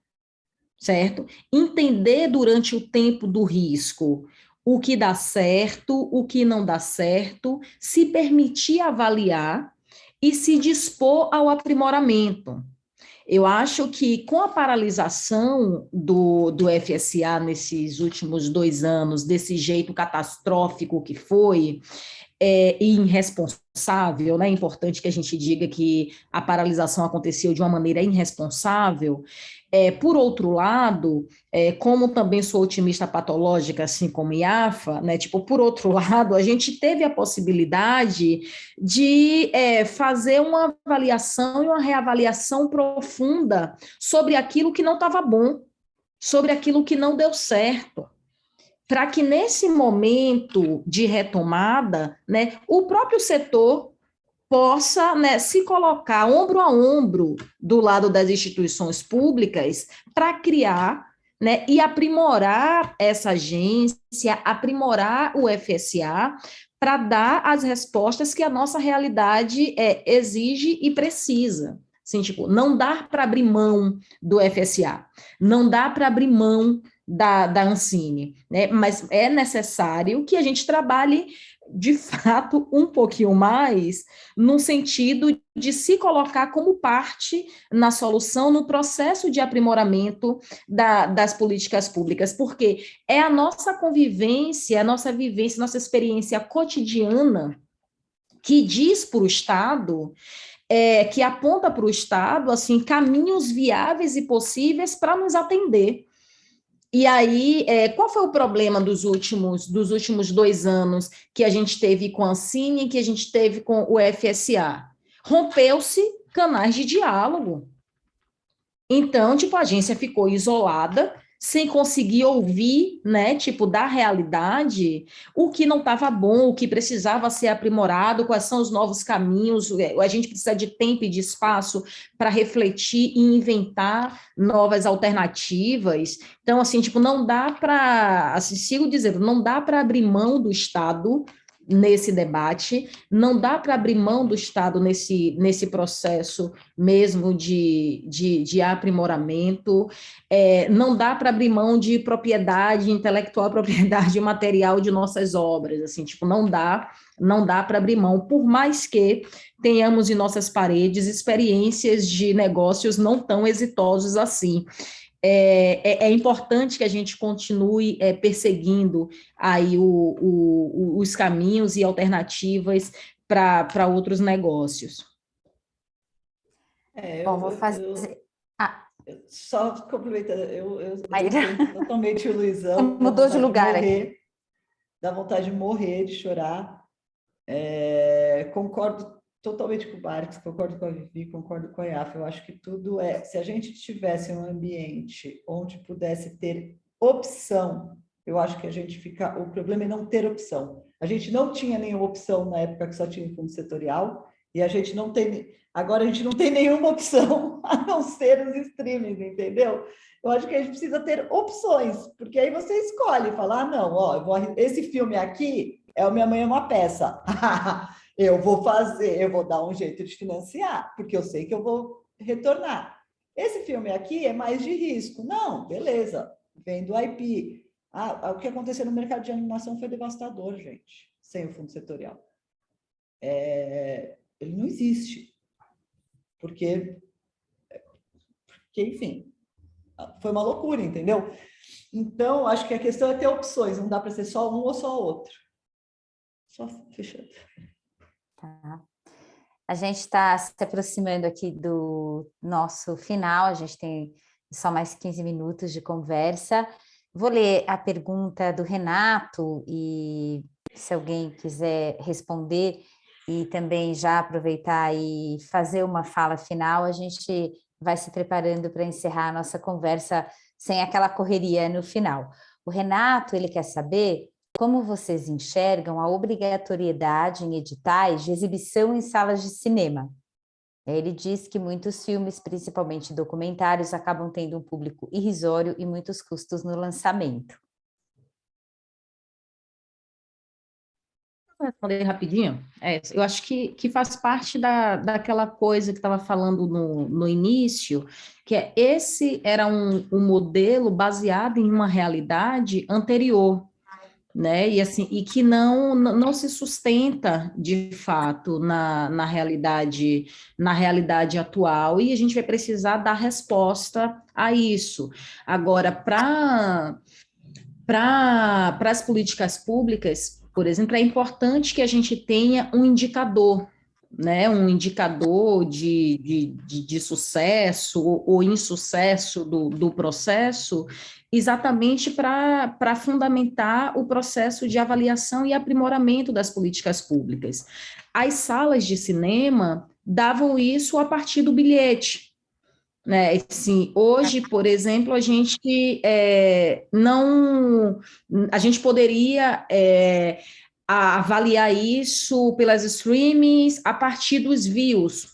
certo? Entender durante o tempo do risco o que dá certo, o que não dá certo, se permitir avaliar e se dispor ao aprimoramento. Eu acho que com a paralisação do FSA nesses últimos 2 anos, desse jeito catastrófico que foi, e irresponsável, né? É importante que a gente diga que a paralisação aconteceu de uma maneira irresponsável. Por outro lado, como também sou otimista patológica, assim como IAFA, né? Tipo, por outro lado, a gente teve a possibilidade de fazer uma avaliação e uma reavaliação profunda sobre aquilo que não estava bom, sobre aquilo que não deu certo, para que nesse momento de retomada, né, o próprio setor possa, né, se colocar ombro a ombro do lado das instituições públicas para criar, né, e aprimorar essa agência, aprimorar o FSA, para dar as respostas que a nossa realidade exige e precisa. Assim, tipo, não dá para abrir mão do FSA, não dá para abrir mão da Ancine, né? Mas é necessário que a gente trabalhe, de fato, um pouquinho mais no sentido de se colocar como parte na solução, no processo de aprimoramento das políticas públicas, porque é a nossa convivência, a nossa vivência, a nossa experiência cotidiana que diz para o Estado, que aponta para o Estado, assim, caminhos viáveis e possíveis para nos atender. E aí, qual foi o problema dos últimos 2 anos que a gente teve com a Ancine, que a gente teve com o FSA? Rompeu-se canais de diálogo. Então, tipo, a agência ficou isolada, sem conseguir ouvir, né, tipo, da realidade, o que não estava bom, o que precisava ser aprimorado, quais são os novos caminhos, a gente precisa de tempo e de espaço para refletir e inventar novas alternativas. Então, assim, tipo, não dá para, assim, sigo dizendo, não dá para abrir mão do Estado nesse debate, não dá para abrir mão do Estado nesse processo mesmo de aprimoramento, não dá para abrir mão de propriedade intelectual, propriedade material de nossas obras, assim, tipo, não dá para abrir mão, por mais que tenhamos em nossas paredes experiências de negócios não tão exitosos assim. É importante que a gente continue perseguindo aí os caminhos e alternativas para outros negócios. Bom, vou fazer... Só complementando, eu entendo totalmente o Luizão. Mudou de lugar aqui. Dá vontade de morrer, de chorar. Concordo totalmente com o Marx, concordo com a Vivi, concordo com a IAF. Eu acho que tudo se a gente tivesse um ambiente onde pudesse ter opção, eu acho que a gente fica... O problema é não ter opção. A gente não tinha nenhuma opção na época que só tinha fundo setorial, e a gente não tem... Agora a gente não tem nenhuma opção a não ser os streamings, entendeu? Eu acho que a gente precisa ter opções, porque aí você escolhe, fala, não, ó, esse filme aqui é o Minha Mãe é uma Peça. Eu vou dar um jeito de financiar, porque eu sei que eu vou retornar. Esse filme aqui é mais de risco. Não, beleza, vem do IP. O que aconteceu no mercado de animação foi devastador, gente, sem o fundo setorial. Ele não existe. Porque, enfim, foi uma loucura, entendeu? Então, acho que a questão é ter opções, não dá para ser só um ou só outro. Só fechando. Tá. A gente está se aproximando aqui do nosso final, a gente tem só mais 15 minutos de conversa. Vou ler a pergunta do Renato e se alguém quiser responder e também já aproveitar e fazer uma fala final, a gente vai se preparando para encerrar a nossa conversa sem aquela correria no final. O Renato, ele quer saber como vocês enxergam a obrigatoriedade em editais de exibição em salas de cinema. Ele diz que muitos filmes, principalmente documentários, acabam tendo um público irrisório e muitos custos no lançamento. responder rapidinho? Eu acho que faz parte daquela coisa que estava falando no início, que esse era um modelo baseado em uma realidade anterior, né? E assim, e que não se sustenta de fato na realidade atual, e a gente vai precisar dar resposta a isso. Agora, para as políticas públicas, por exemplo, é importante que a gente tenha um indicador, né, um indicador de sucesso ou insucesso do processo, exatamente para fundamentar o processo de avaliação e aprimoramento das políticas públicas. As salas de cinema davam isso a partir do bilhete, né? Assim, hoje, por exemplo, a gente a gente poderia avaliar isso pelas streamings a partir dos views,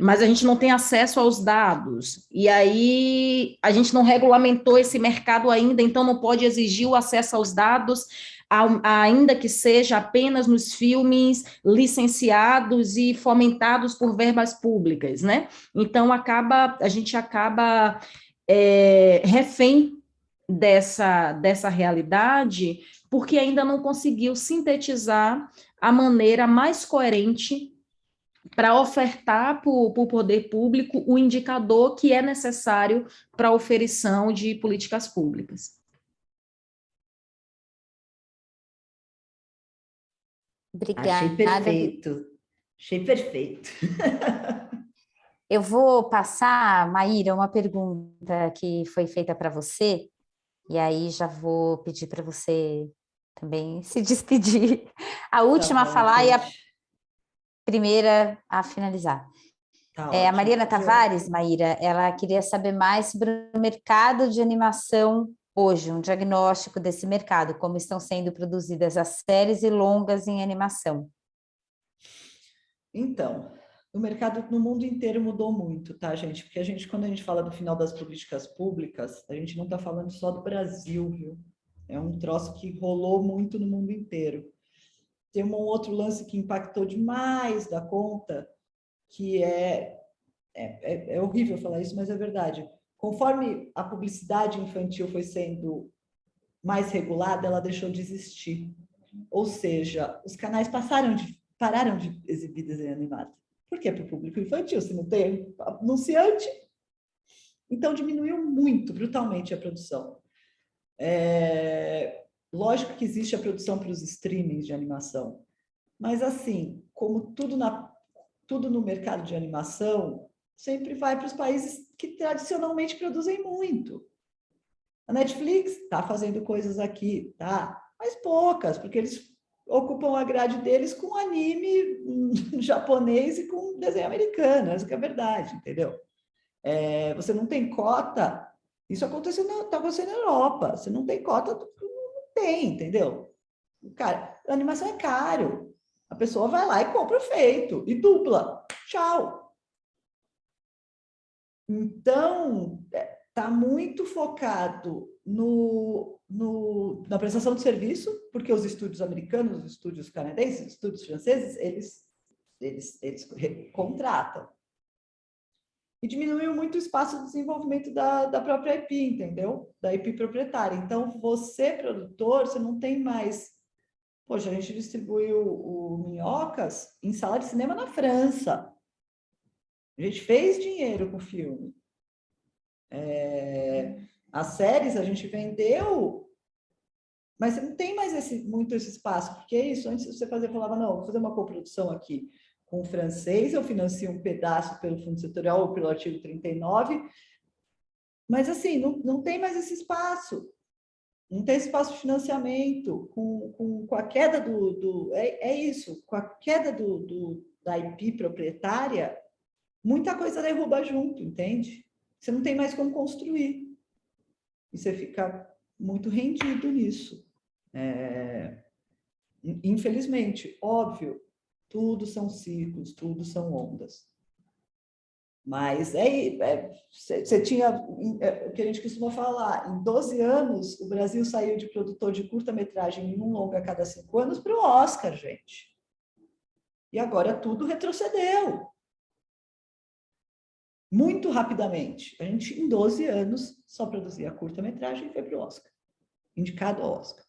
mas a gente não tem acesso aos dados, e aí a gente não regulamentou esse mercado ainda, então não pode exigir o acesso aos dados, ainda que seja apenas nos filmes licenciados e fomentados por verbas públicas, né? Então a gente acaba refém dessa realidade, porque ainda não conseguiu sintetizar a maneira mais coerente para ofertar para o poder público o indicador que é necessário para a oferição de políticas públicas. Obrigada. Achei perfeito. Achei perfeito. Eu vou passar, Maíra, uma pergunta que foi feita para você, e aí já vou pedir para você também se despedir. A última a falar e a primeira a finalizar. A Mariana Tavares, Maíra, ela queria saber mais sobre o mercado de animação hoje, um diagnóstico desse mercado, como estão sendo produzidas as séries e longas em animação. Então, o mercado no mundo inteiro mudou muito, tá, gente? Porque quando a gente fala do final das políticas públicas, a gente não está falando só do Brasil, viu? É um troço que rolou muito no mundo inteiro. Tem um outro lance que impactou demais da conta, que é horrível falar isso, mas é verdade. Conforme a publicidade infantil foi sendo mais regulada, ela deixou de existir. Ou seja, os canais pararam de exibir desenho animado. Por quê? Para o público infantil, se não tem anunciante. Então, diminuiu muito, brutalmente, a produção. Lógico que existe a produção para os streamings de animação, mas, assim, como tudo no mercado de animação, sempre vai para os países que tradicionalmente produzem muito. A Netflix está fazendo coisas aqui, tá? Mas poucas, porque eles ocupam a grade deles com anime japonês e com desenho americano, essa que é a verdade, entendeu? Você não tem cota, isso está acontecendo na Europa, você não tem cota, não tem, entendeu? Cara, a animação é caro, a pessoa vai lá e compra feito, e dupla, tchau. Então, está muito focado na prestação de serviço, porque os estúdios americanos, os estúdios canadenses, os estúdios franceses, eles contratam. E diminuiu muito o espaço de desenvolvimento da própria IP, entendeu? Da IP proprietária. Então, você, produtor, você não tem mais... Poxa, a gente distribuiu o Minhocas em sala de cinema na França. A gente fez dinheiro com o filme. As séries a gente vendeu, mas você não tem mais muito esse espaço, porque é isso, antes você falava, não, vou fazer uma coprodução aqui com o francês, eu financio um pedaço pelo Fundo Setorial ou pelo artigo 39, mas assim, não tem mais esse espaço, não tem espaço de financiamento, com a queda isso, com a queda da IP proprietária, muita coisa derruba junto, entende? Você não tem mais como construir. E você fica muito rendido nisso. Infelizmente, óbvio, tudo são ciclos, tudo são ondas. Mas você tinha, o que a gente costuma falar, em 12 anos, o Brasil saiu de produtor de curta-metragem em um longa a cada 5 anos para o Oscar, gente. E agora tudo retrocedeu. Muito rapidamente. A gente, em 12 anos, só produzia curta-metragem e foi para o Oscar. Indicado ao Oscar.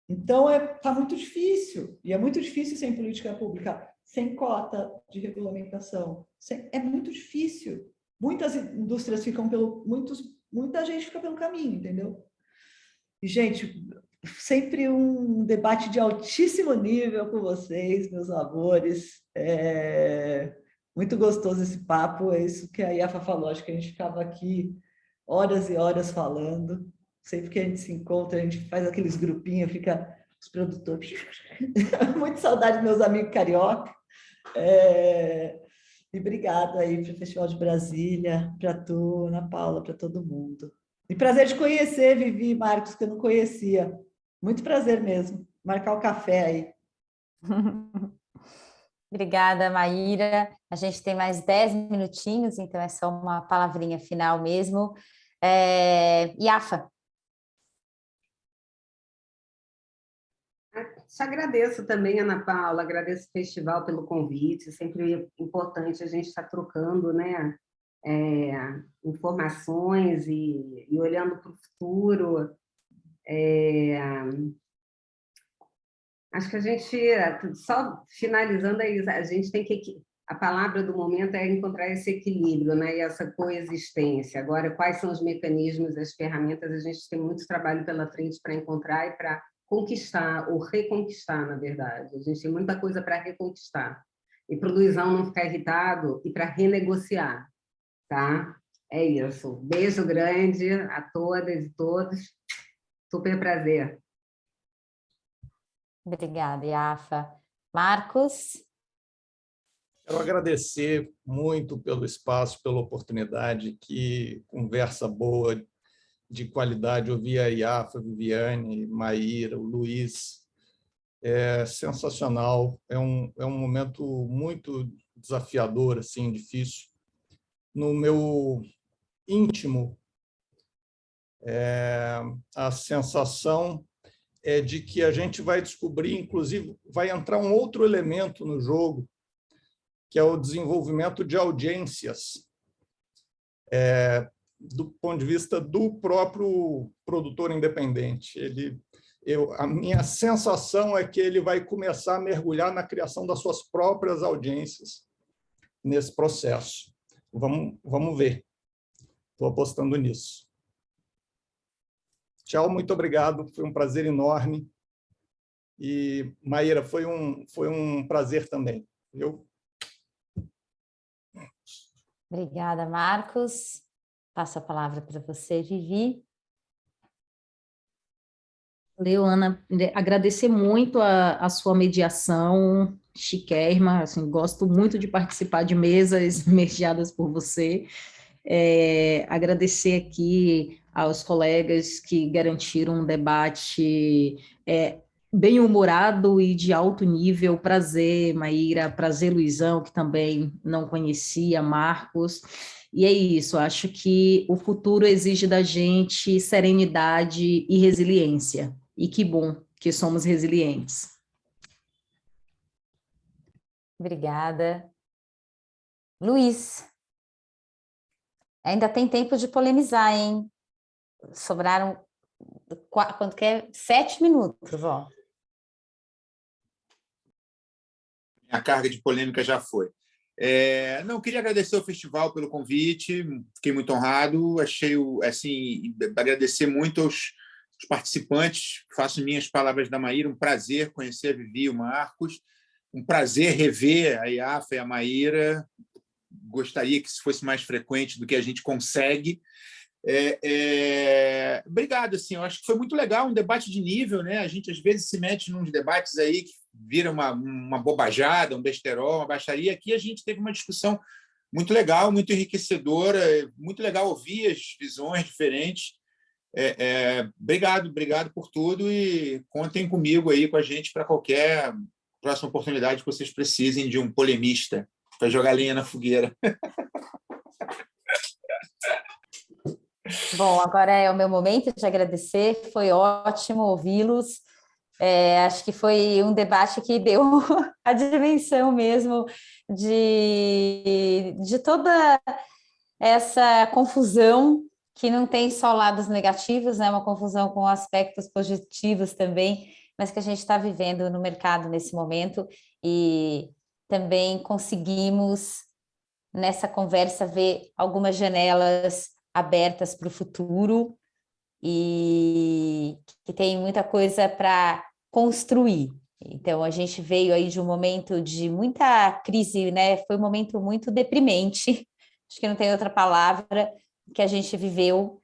Então, está muito difícil. E é muito difícil sem política pública, sem cota de regulamentação. É muito difícil. Muitas indústrias ficam muita gente fica pelo caminho, entendeu? E, gente, sempre um debate de altíssimo nível com vocês, meus amores. Muito gostoso esse papo. É isso que a Yafa falou. Acho que a gente ficava aqui horas e horas falando. Sempre que a gente se encontra, a gente faz aqueles grupinhos, fica os produtores. Muito saudade dos meus amigos carioca. E obrigada aí para o Festival de Brasília, para tu, Ana Paula, para todo mundo. E prazer de conhecer, Vivi e Marcos, que eu não conhecia. Muito prazer mesmo. Marcar o café aí. Obrigada, Maíra. A gente tem mais 10 minutinhos, então é só uma palavrinha final mesmo. Yafa. Te agradeço também, Ana Paula, agradeço o festival pelo convite, sempre importante a gente estar trocando, né, informações e olhando para o futuro. Acho que a gente, só finalizando aí, a gente tem que... A palavra do momento é encontrar esse equilíbrio, né, e essa coexistência. Agora, quais são os mecanismos, as ferramentas? A gente tem muito trabalho pela frente para encontrar e para conquistar, ou reconquistar, na verdade. A gente tem muita coisa para reconquistar. E para o Luizão não ficar irritado e para renegociar, tá? É isso. Beijo grande a todas e todos. Super prazer. Obrigada, Yafa. Marcos? Quero agradecer muito pelo espaço, pela oportunidade, que conversa boa, de qualidade, ouvir a Yafa, Viviane, Maíra, o Luiz. É sensacional, é um momento muito desafiador, assim, difícil. No meu íntimo, a sensação é de que a gente vai descobrir, inclusive, vai entrar um outro elemento no jogo, que é o desenvolvimento de audiências, do ponto de vista do próprio produtor independente. A minha sensação é que ele vai começar a mergulhar na criação das suas próprias audiências nesse processo. Vamos ver. Estou apostando nisso. Tchau, muito obrigado. Foi um prazer enorme. E, Maíra, foi um prazer também. Viu? Obrigada, Marcos. Passo a palavra para você, Vivi. Valeu, Ana. Agradecer muito a sua mediação, chiquérrima, assim, gosto muito de participar de mesas mediadas por você. Agradecer aqui aos colegas que garantiram um debate bem-humorado e de alto nível. Prazer, Maíra, prazer, Luizão, que também não conhecia, Marcos. E é isso, acho que o futuro exige da gente serenidade e resiliência. E que bom que somos resilientes. Obrigada. Luiz, ainda tem tempo de polemizar, hein? Sobraram, quanto que é? 7 minutos, ó. A carga de polêmica já foi. Não, queria agradecer ao festival pelo convite, fiquei muito honrado, agradecer muito aos participantes, faço minhas palavras da Maíra, um prazer conhecer a Vivi e o Marcos, um prazer rever a Yafa e a Maíra, gostaria que isso fosse mais frequente do que a gente consegue. Obrigado, assim, eu acho que foi muito legal, um debate de nível, né? A gente às vezes se mete nos debates aí que vira uma bobajada, um besterol, uma baixaria. Aqui a gente teve uma discussão muito legal, muito enriquecedora, muito legal ouvir as visões diferentes. Obrigado por tudo e contem comigo aí, com a gente, para qualquer próxima oportunidade que vocês precisem de um polemista. para jogar lenha na fogueira. Bom, agora é o meu momento de agradecer, foi ótimo ouvi-los. Acho que foi um debate que deu a dimensão mesmo de toda essa confusão, que não tem só lados negativos, né? Uma confusão com aspectos positivos também, mas que a gente está vivendo no mercado nesse momento, e também conseguimos, nessa conversa, ver algumas janelas abertas para o futuro, e que tem muita coisa para construir. Então, a gente veio aí de um momento de muita crise, né? Foi um momento muito deprimente, acho que não tem outra palavra, que a gente viveu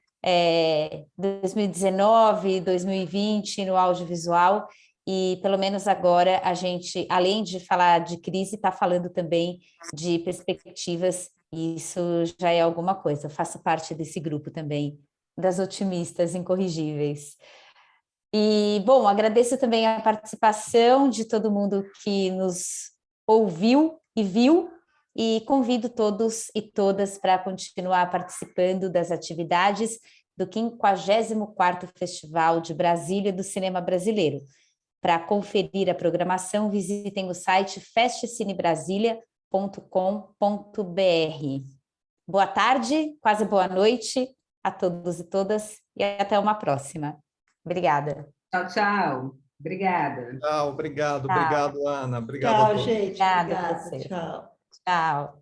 2019, 2020 no audiovisual, e pelo menos agora a gente, além de falar de crise, está falando também de perspectivas, e isso já é alguma coisa. Eu faço parte desse grupo também, das otimistas incorrigíveis. E, bom, agradeço também a participação de todo mundo que nos ouviu e viu, e convido todos e todas para continuar participando das atividades do 54º Festival de Brasília do Cinema Brasileiro. Para conferir a programação, visitem o site festcinebrasilia.com.br. Boa tarde, quase boa noite a todos e todas, e até uma próxima. Obrigada. Tchau, tchau. Obrigada. Obrigado, Tchau. Ana. Obrigado a Tchau, todos. gente. Obrigada a Obrigada. você. Tchau. Tchau.